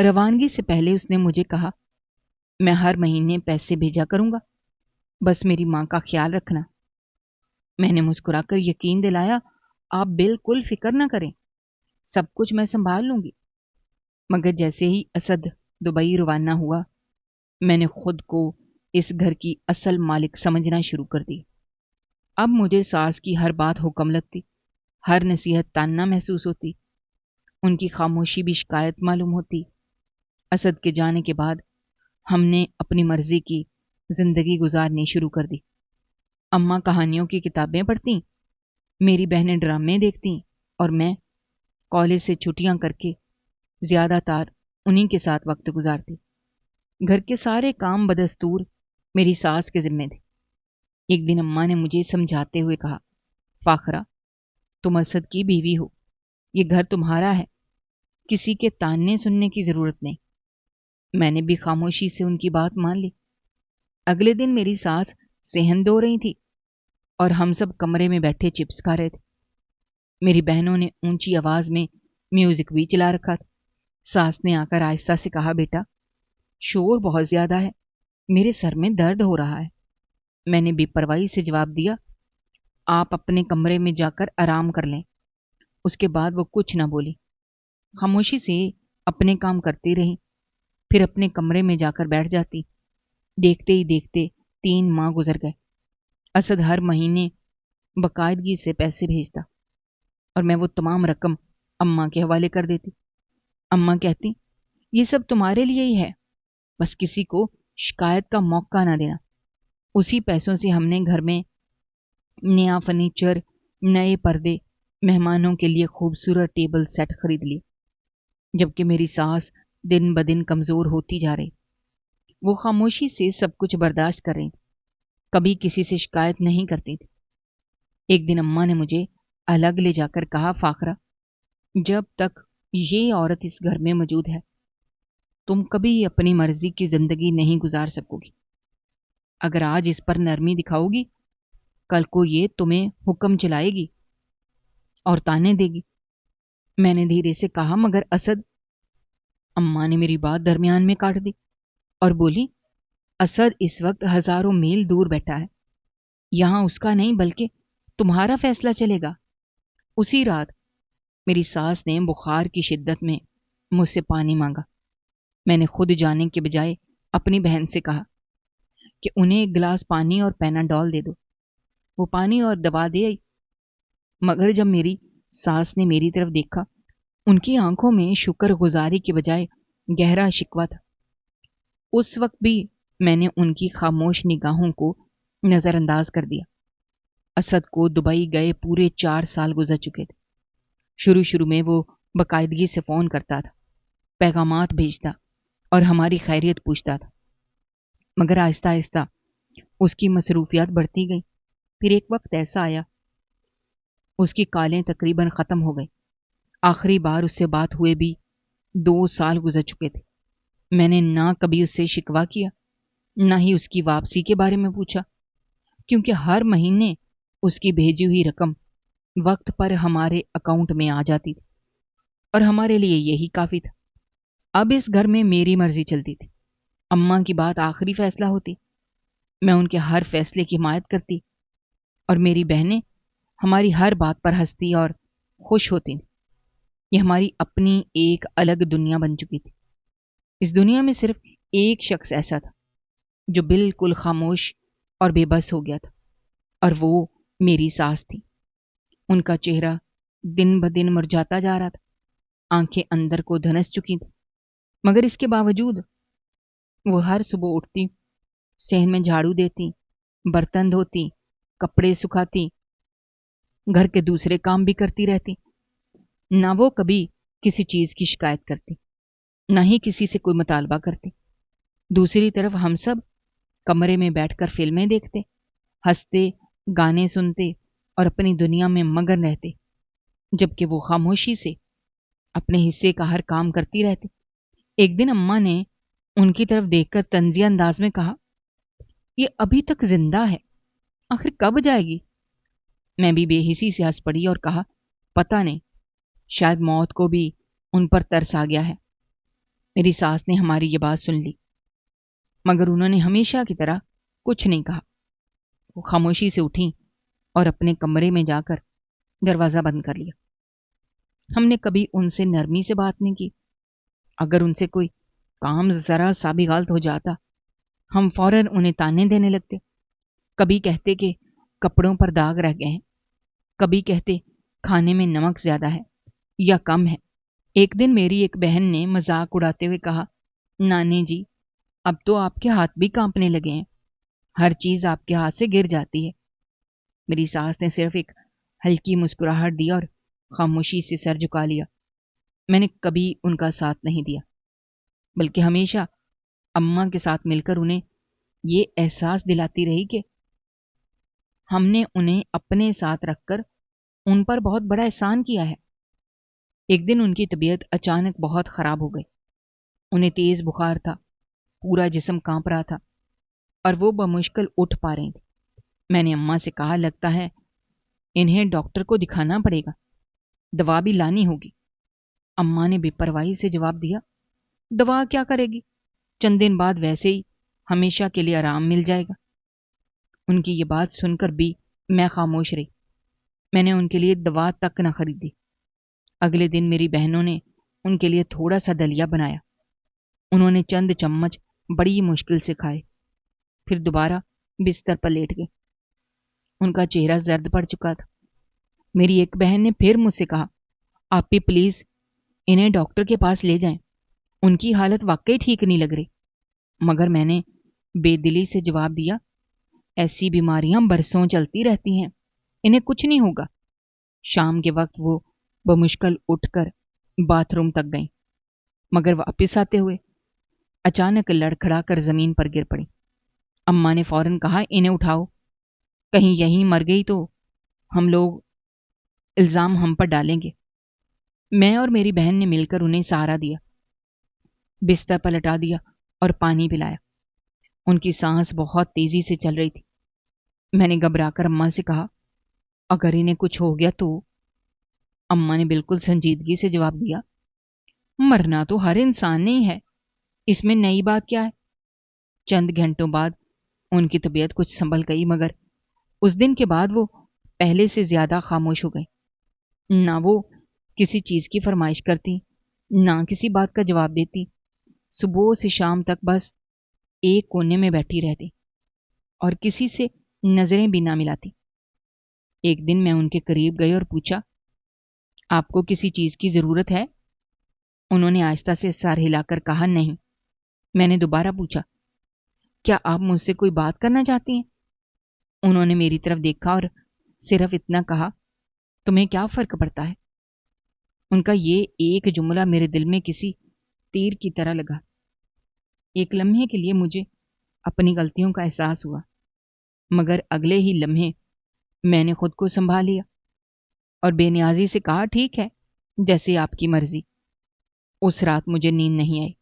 روانگی سے پہلے اس نے مجھے کہا، میں ہر مہینے پیسے بھیجا کروں گا، بس میری ماں کا خیال رکھنا۔ میں نے مسکرا کر یقین دلایا، آپ بالکل فکر نہ کریں، سب کچھ میں سنبھال لوں گی۔ مگر جیسے ہی اسد دبئی روانہ ہوا، میں نے خود کو اس گھر کی اصل مالک سمجھنا شروع کر دی۔ اب مجھے ساس کی ہر بات حکم لگتی، ہر نصیحت تاننا محسوس ہوتی، ان کی خاموشی بھی شکایت معلوم ہوتی۔ اسد کے جانے کے بعد ہم نے اپنی مرضی کی زندگی گزارنی شروع کر دی۔ اماں کہانیوں کی کتابیں پڑھتیں، میری بہنیں ڈرامے دیکھتیں، اور میں کالج سے چھٹیاں کر کے زیادہ تر انہی کے ساتھ وقت گزارتی۔ گھر کے سارے کام بدستور میری ساس کے ذمے تھے۔ ایک دن اماں نے مجھے سمجھاتے ہوئے کہا، فاخرہ، تم اسد کی بیوی ہو، یہ گھر تمہارا ہے، کسی کے تانے سننے کی ضرورت نہیں۔ میں نے بھی خاموشی سے ان کی بات مان لی۔ اگلے دن میری ساس صحن دھو رہی تھی اور ہم سب کمرے میں بیٹھے چپس کھا رہے تھے۔ میری بہنوں نے اونچی آواز میں میوزک بھی چلا رکھا تھا۔ ساس نے آ کر آہستہ سے کہا، بیٹا، شور بہت زیادہ ہے، میرے سر میں درد ہو رہا ہے۔ میں نے بے پرواہی سے جواب دیا، آپ اپنے کمرے میں جا کر آرام کر لیں۔ اس کے بعد وہ کچھ نہ بولی، خاموشی سے اپنے کام کرتی رہی، پھر اپنے کمرے میں جا کر بیٹھ جاتی۔ دیکھتے ہی دیکھتے 3 ماہ گزر گئے۔ اسد ہر مہینے باقاعدگی سے پیسے بھیجتا اور میں وہ تمام رقم اماں کے حوالے کر دیتی۔ اماں کہتی، یہ سب تمہارے لیے ہی ہے، بس کسی کو شکایت کا موقع نہ دینا۔ اسی پیسوں سے ہم نے گھر میں نیا فرنیچر، نئے پردے، مہمانوں کے لیے خوبصورت ٹیبل سیٹ خرید لیے۔ جبکہ میری ساس دن بدن کمزور ہوتی جا رہی، وہ خاموشی سے سب کچھ برداشت کر رہی، کبھی کسی سے شکایت نہیں کرتی تھی۔ ایک دن اماں نے مجھے الگ لے جا کر کہا، فاخرہ، جب تک یہ عورت اس گھر میں موجود ہے، تم کبھی اپنی مرضی کی زندگی نہیں گزار سکو گی۔ اگر آج اس پر نرمی دکھاؤ گی، کل کو یہ تمہیں حکم چلائے گی اور تانے دے گی۔ میں نے دھیرے سے کہا، مگر اسد؟ اماں نے میری بات درمیان میں کاٹ دی اور بولی، اسد اس وقت ہزاروں میل دور بیٹھا ہے، یہاں اس کا نہیں بلکہ تمہارا فیصلہ چلے گا۔ اسی رات میری ساس نے بخار کی شدت میں مجھ سے پانی مانگا۔ میں نے خود جانے کے بجائے اپنی بہن سے کہا کہ انہیں ایک گلاس پانی اور پیناڈول دے دو۔ وہ پانی اور دوا دے آئی، مگر جب میری ساس نے میری طرف دیکھا، ان کی آنکھوں میں شکر گزاری کے بجائے گہرا شکوہ تھا۔ اس وقت بھی میں نے ان کی خاموش نگاہوں کو نظر انداز کر دیا۔ اسد کو دبئی گئے پورے 4 سال گزر چکے تھے۔ شروع میں وہ باقاعدگی سے فون کرتا تھا، پیغامات بھیجتا اور ہماری خیریت پوچھتا تھا، مگر آہستہ آہستہ اس کی مصروفیات بڑھتی گئی۔ پھر ایک وقت ایسا آیا، اس کی کالیں تقریباً ختم ہو گئی۔ آخری بار اس سے بات ہوئے بھی 2 سال گزر چکے تھے۔ میں نے نہ کبھی اس سے شکوہ کیا، نہ ہی اس کی واپسی کے بارے میں پوچھا، کیونکہ ہر مہینے اس کی بھیجی ہوئی رقم وقت پر ہمارے اکاؤنٹ میں آ جاتی تھی اور ہمارے لیے یہی کافی تھا۔ اب اس گھر میں میری مرضی چلتی تھی، اماں کی بات آخری فیصلہ ہوتی، میں ان کے ہر فیصلے کی حمایت کرتی اور میری بہنیں ہماری ہر بات پر ہنستی اور خوش ہوتی۔ یہ ہماری اپنی ایک الگ دنیا بن چکی تھی۔ اس دنیا میں صرف ایک شخص ایسا تھا جو بالکل خاموش اور بے بس ہو گیا تھا، اور وہ میری ساس تھی۔ ان کا چہرہ دن بدن مرجھاتا جا رہا تھا، آنکھیں اندر کو دھنس چکی تھیں، مگر اس کے باوجود وہ ہر صبح اٹھتی، صحن میں جھاڑو دیتی، برتن دھوتی، کپڑے سکھاتی، گھر کے دوسرے کام بھی کرتی رہتی۔ نہ وہ کبھی کسی چیز کی شکایت کرتی، نہ ہی کسی سے کوئی مطالبہ کرتی۔ دوسری طرف ہم سب کمرے میں بیٹھ کر فلمیں دیکھتے، ہنستے، گانے سنتے اور اپنی دنیا میں مگن رہتے، جبکہ وہ خاموشی سے اپنے حصے کا ہر کام کرتی رہتی۔ ایک دن اماں نے ان کی طرف دیکھ کر طنزیہ انداز میں کہا، یہ ابھی تک زندہ ہے، آخر کب جائے گی؟ میں بھی بے حسی سے ہنس پڑی اور کہا، پتہ نہیں، شاید موت کو بھی ان پر ترس آ گیا ہے۔ میری ساس نے ہماری یہ بات سن لی، مگر انہوں نے ہمیشہ کی طرح کچھ نہیں کہا۔ وہ خاموشی سے اٹھیں اور اپنے کمرے میں جا کر دروازہ بند کر لیا۔ ہم نے کبھی ان سے نرمی سے بات نہیں کی۔ اگر ان سے کوئی کام ذرا سا بھی غلط ہو جاتا، ہم فوراً انہیں تانے دینے لگتے۔ کبھی کہتے کہ کپڑوں پر داغ رہ گئے ہیں، کبھی کہتے کھانے میں نمک زیادہ ہے یا کم ہے۔ ایک دن میری ایک بہن نے مذاق اڑاتے ہوئے کہا، نانے جی، اب تو آپ کے ہاتھ بھی کانپنے لگے ہیں، ہر چیز آپ کے ہاتھ سے گر جاتی ہے۔ میری ساس نے صرف ایک ہلکی مسکراہٹ دی اور خاموشی سے سر جھکا لیا۔ میں نے کبھی ان کا ساتھ نہیں دیا، بلکہ ہمیشہ اماں کے ساتھ مل کر انہیں یہ احساس دلاتی رہی کہ ہم نے انہیں اپنے ساتھ رکھ کر ان پر بہت بڑا احسان کیا ہے۔ ایک دن ان کی طبیعت اچانک بہت خراب ہو گئی۔ انہیں تیز بخار تھا، پورا جسم کانپ رہا تھا اور وہ بمشکل اٹھ پا رہی تھی۔ میں نے اماں سے کہا، لگتا ہے انہیں ڈاکٹر کو دکھانا پڑے گا، دوا بھی لانی ہوگی۔ اماں نے بے پرواہی سے جواب دیا، دوا کیا کرے گی، چند دن بعد ویسے ہی ہمیشہ کے لیے آرام مل جائے گا۔ ان کی یہ بات سن کر بھی میں خاموش رہی۔ میں نے ان کے لیے دوا تک نہ خریدی۔ اگلے دن میری بہنوں نے ان کے لیے تھوڑا سا دلیا بنایا۔ انہوں نے چند چمچ بڑی مشکل سے کھائے، پھر دوبارہ بستر پر لیٹ گئے۔ ان کا چہرہ زرد پڑ چکا تھا۔ میری ایک بہن نے پھر مجھ سے کہا، آپ بھی پلیز انہیں ڈاکٹر کے پاس لے جائیں، ان کی حالت واقعی ٹھیک نہیں لگ رہی۔ مگر میں نے بے دلی سے جواب دیا، ایسی بیماریاں برسوں چلتی رہتی ہیں، انہیں کچھ نہیں ہوگا۔ شام کے وقت وہ بمشکل اٹھ کر باتھ روم تک گئیں، مگر واپس آتے ہوئے اچانک لڑکھڑا کر زمین پر گر پڑی۔ اماں نے فوراً کہا، انہیں اٹھاؤ، کہیں یہیں مر گئی تو ہم لوگ الزام ہم پر ڈالیں گے۔ میں اور میری بہن نے مل کر انہیں سہارا دیا، بستر پر لٹا دیا اور پانی پلایا۔ ان کی سانس بہت تیزی سے چل رہی تھی۔ میں نے گھبرا کر اماں سے کہا، اگر انہیں کچھ ہو گیا تو؟ اماں نے بالکل سنجیدگی سے جواب دیا، مرنا تو ہر انسان نے ہی ہے، اس میں نئی بات کیا ہے؟ چند گھنٹوں بعد ان کی طبیعت کچھ سنبھل گئی، مگر اس دن کے بعد وہ پہلے سے زیادہ خاموش ہو گئی۔ نہ وہ کسی چیز کی فرمائش کرتی، نہ کسی بات کا جواب دیتی۔ صبح سے شام تک بس ایک کونے میں بیٹھی رہتی اور کسی سے نظریں بھی نہ ملاتی۔ ایک دن میں ان کے قریب گئی اور پوچھا، آپ کو کسی چیز کی ضرورت ہے؟ انہوں نے آہستہ سے سر ہلا کر کہا، نہیں۔ میں نے دوبارہ پوچھا، کیا آپ مجھ سے کوئی بات کرنا چاہتی ہیں؟ انہوں نے میری طرف دیکھا اور صرف اتنا کہا، تمہیں کیا فرق پڑتا ہے؟ ان کا یہ ایک جملہ میرے دل میں کسی تیر کی طرح لگا۔ ایک لمحے کے لیے مجھے اپنی غلطیوں کا احساس ہوا، مگر اگلے ہی لمحے میں نے خود کو سنبھال لیا اور بے نیازی سے کہا، ٹھیک ہے، جیسے آپ کی مرضی۔ اس رات مجھے نیند نہیں آئی۔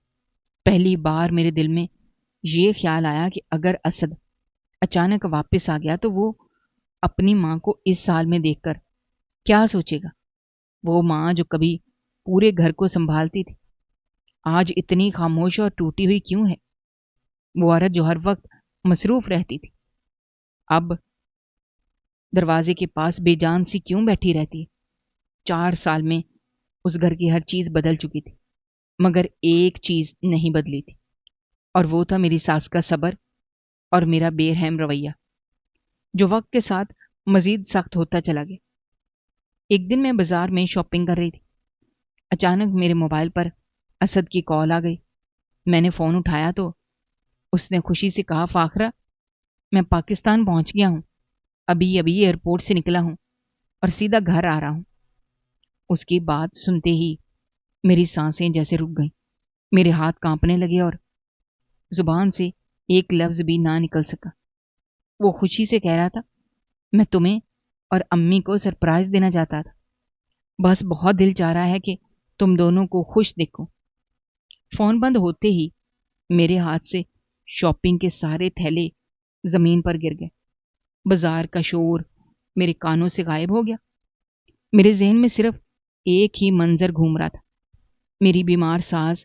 پہلی بار میرے دل میں یہ خیال آیا کہ اگر اسد اچانک واپس آ گیا تو وہ اپنی ماں کو اس حال میں دیکھ کر کیا سوچے گا؟ وہ ماں جو کبھی پورے گھر کو سنبھالتی تھی، آج اتنی خاموش اور ٹوٹی ہوئی کیوں ہے؟ وہ عورت جو ہر وقت مصروف رہتی تھی، اب دروازے کے پاس بے جان سی کیوں بیٹھی رہتی ہے؟ 4 سال میں اس گھر کی ہر چیز بدل چکی تھی، مگر ایک چیز نہیں بدلی تھی، اور وہ تھا میری ساس کا صبر اور میرا بے رحم رویہ، جو وقت کے ساتھ مزید سخت ہوتا چلا گیا۔ ایک دن میں بازار میں شاپنگ کر رہی تھی، اچانک میرے موبائل پر اسد کی کال آ گئی۔ میں نے فون اٹھایا تو اس نے خوشی سے کہا، فاخرہ، میں پاکستان پہنچ گیا ہوں، ابھی ایئرپورٹ سے نکلا ہوں اور سیدھا گھر آ رہا ہوں۔ اس کی بات سنتے ہی میری سانسیں جیسے رک گئیں، میرے ہاتھ کانپنے لگے اور زبان سے ایک لفظ بھی نہ نکل سکا۔ وہ خوشی سے کہہ رہا تھا، میں تمہیں اور امی کو سرپرائز دینا چاہتا تھا، بس بہت دل چاہ رہا ہے کہ تم دونوں کو خوش دیکھو۔ فون بند ہوتے ہی میرے ہاتھ سے شاپنگ کے سارے تھیلے زمین پر گر گئے۔ بازار کا شور میرے کانوں سے غائب ہو گیا۔ میرے ذہن میں صرف ایک ہی منظر گھوم رہا تھا، میری بیمار ساس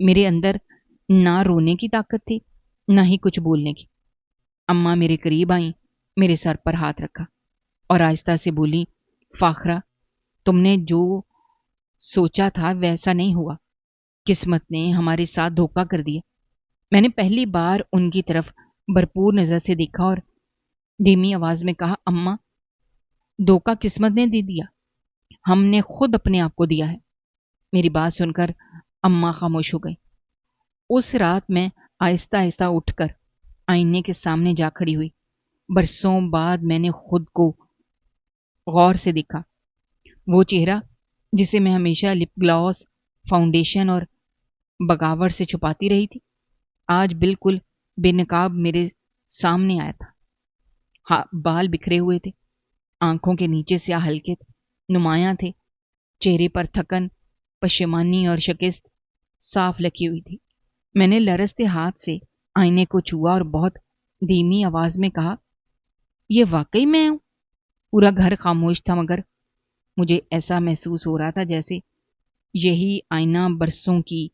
میرے اندر نہ رونے کی طاقت تھی نہ ہی کچھ بولنے کی۔ اماں میرے قریب آئیں، میرے سر پر ہاتھ رکھا اور آہستہ سے بولی، فاخرہ، تم نے جو سوچا تھا ویسا نہیں ہوا، قسمت نے ہمارے ساتھ دھوکہ کر دیا۔ میں نے پہلی بار ان کی طرف بھرپور نظر سے دیکھا اور دھیمی آواز میں کہا، اماں، دھوکہ قسمت نے دے دیا، ہم نے خود اپنے آپ کو دیا ہے۔ میری بات سن کر اماں خاموش ہو گئی۔ اس رات میں آہستہ آہستہ اٹھ کر آئینے کے سامنے جا کھڑی ہوئی۔ برسوں بعد میں نے خود کو غور سے دیکھا۔ وہ چہرہ جسے میں ہمیشہ لپ گلاس، فاؤنڈیشن اور بغاوت سے چھپاتی رہی تھی، آج بالکل بے نقاب میرے سامنے آیا تھا۔ بال بکھرے ہوئے تھے، آنکھوں کے نیچے سیاہ ہلکے نمایاں تھے، چہرے پر تھکن، پشیمانی اور شکست صاف لکھی ہوئی تھی۔ میں نے لرزتے ہاتھ سے آئینے کو چھوا اور بہت دھیمی آواز میں کہا، یہ واقعی میں ہوں؟ پورا گھر خاموش تھا، مگر مجھے ایسا محسوس ہو رہا تھا جیسے یہی آئینہ برسوں کی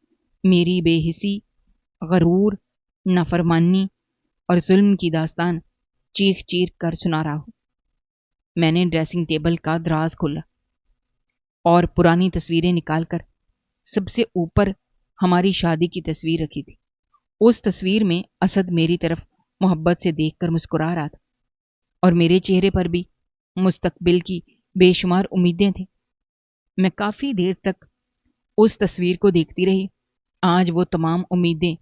میری بے حسی، غرور، نافرمانی اور ظلم کی داستان چیخ چیخ کر سنا رہا ہو۔ میں نے ڈریسنگ ٹیبل کا دراز کھولا اور پرانی تصویریں نکال کر سب سے اوپر ہماری شادی کی تصویر رکھی تھی۔ اس تصویر میں اسد میری طرف محبت سے دیکھ کر مسکرا رہا تھا اور میرے چہرے پر بھی مستقبل کی بے شمار امیدیں تھیں۔ میں کافی دیر تک اس تصویر کو دیکھتی رہی۔ آج وہ تمام امیدیں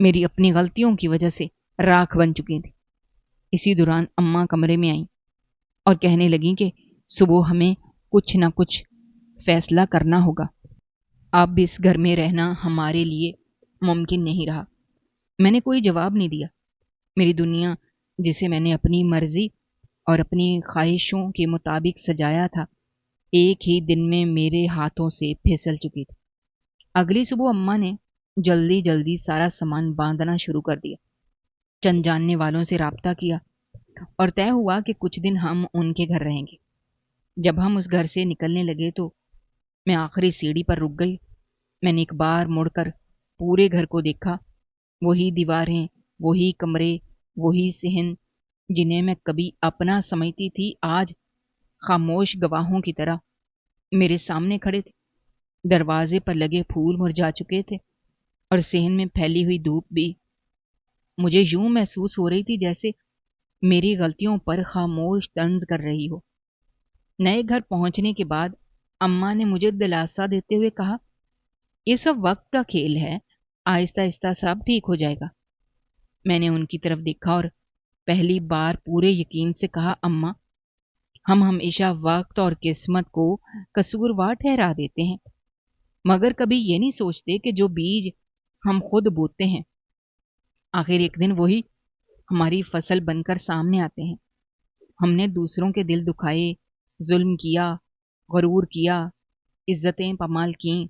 میری اپنی غلطیوں کی وجہ سے راکھ بن چکی تھیں۔ اسی دوران اماں کمرے میں آئیں اور کہنے لگیں کہ صبح ہمیں کچھ نہ کچھ فیصلہ کرنا ہوگا، اب اس گھر میں رہنا ہمارے لیے ممکن نہیں رہا۔ میں نے کوئی جواب نہیں دیا۔ میری دنیا، جسے میں نے اپنی مرضی اور اپنی خواہشوں کے مطابق سجایا تھا، ایک ہی دن میں میرے ہاتھوں سے پھسل چکی تھی۔ اگلی صبح اماں نے جلدی جلدی سارا سامان باندھنا شروع کر دیا۔ چند جاننے والوں سے رابطہ کیا اور طے ہوا کہ کچھ دن ہم ان کے گھر رہیں گے۔ جب ہم اس گھر سے نکلنے لگے تو میں آخری سیڑھی پر رک گئی۔ میں نے ایک بار مڑ کر پورے گھر کو دیکھا۔ وہی دیواریں، وہی کمرے، وہی صحن جنہیں میں کبھی اپنا سمجھتی تھی، آج خاموش گواہوں کی طرح میرے سامنے کھڑے تھے۔ دروازے پر لگے پھول مرجھا چکے تھے اور صحن میں پھیلی ہوئی دھوپ بھی مجھے یوں محسوس ہو رہی تھی جیسے میری غلطیوں پر خاموش طنز کر رہی ہو۔ نئے گھر پہنچنے کے بعد اماں نے مجھے دلاسا دیتے ہوئے کہا، یہ سب وقت کا کھیل ہے، آہستہ آہستہ سب ٹھیک ہو جائے گا۔ میں نے ان کی طرف دیکھا اور پہلی بار پورے یقین سے کہا، اماں، ہم ہمیشہ وقت اور قسمت کو قصوروار ٹھہرا دیتے ہیں، مگر کبھی یہ نہیں سوچتے کہ جو بیج ہم خود بوتے ہیں آخر ایک دن وہی ہماری فصل بن کر سامنے آتے ہیں۔ ہم نے دوسروں کے دل دکھائے، ظلم کیا، غرور کیا، عزتیں پامال کیں،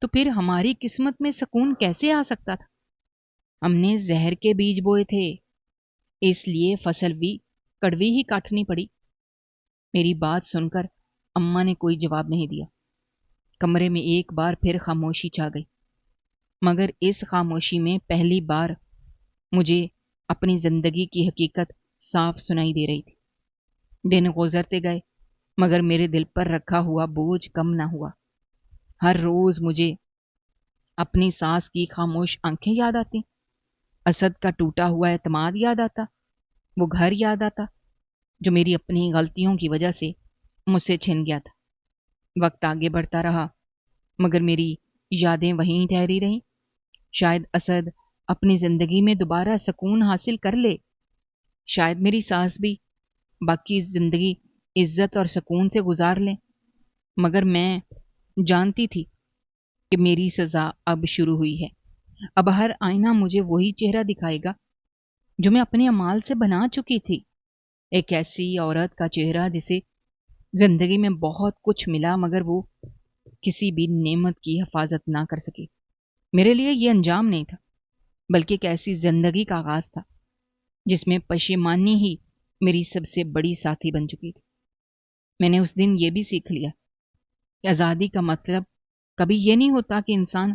تو پھر ہماری قسمت میں سکون کیسے آ سکتا تھا؟ ہم نے زہر کے بیج بوئے تھے، اس لیے فصل بھی کڑوی ہی کاٹنی پڑی۔ میری بات سن کر اماں نے کوئی جواب نہیں دیا۔ کمرے میں ایک بار پھر خاموشی چھا گئی، مگر اس خاموشی میں پہلی بار مجھے اپنی زندگی کی حقیقت صاف سنائی دے رہی تھی۔ دن گزرتے گئے مگر میرے دل پر رکھا ہوا بوجھ کم نہ ہوا۔ ہر روز مجھے اپنی ساس کی خاموش آنکھیں یاد آتی، اسد کا ٹوٹا ہوا اعتماد یاد آتا، وہ گھر یاد آتا جو میری اپنی غلطیوں کی وجہ سے مجھ سے چھن گیا تھا۔ وقت آگے بڑھتا رہا مگر میری یادیں وہیں ٹھہری رہیں۔ شاید اسد اپنی زندگی میں دوبارہ سکون حاصل کر لے، شاید میری ساس بھی باقی زندگی عزت اور سکون سے گزار لیں، مگر میں جانتی تھی کہ میری سزا اب شروع ہوئی ہے۔ اب ہر آئینہ مجھے وہی چہرہ دکھائے گا جو میں اپنے اعمال سے بنا چکی تھی، ایک ایسی عورت کا چہرہ جسے زندگی میں بہت کچھ ملا مگر وہ کسی بھی نعمت کی حفاظت نہ کر سکی۔ میرے لیے یہ انجام نہیں تھا بلکہ ایک ایسی زندگی کا آغاز تھا جس میں پشیمانی ہی میری سب سے بڑی ساتھی بن چکی تھی۔ میں نے اس دن یہ بھی سیکھ لیا کہ آزادی کا مطلب کبھی یہ نہیں ہوتا کہ انسان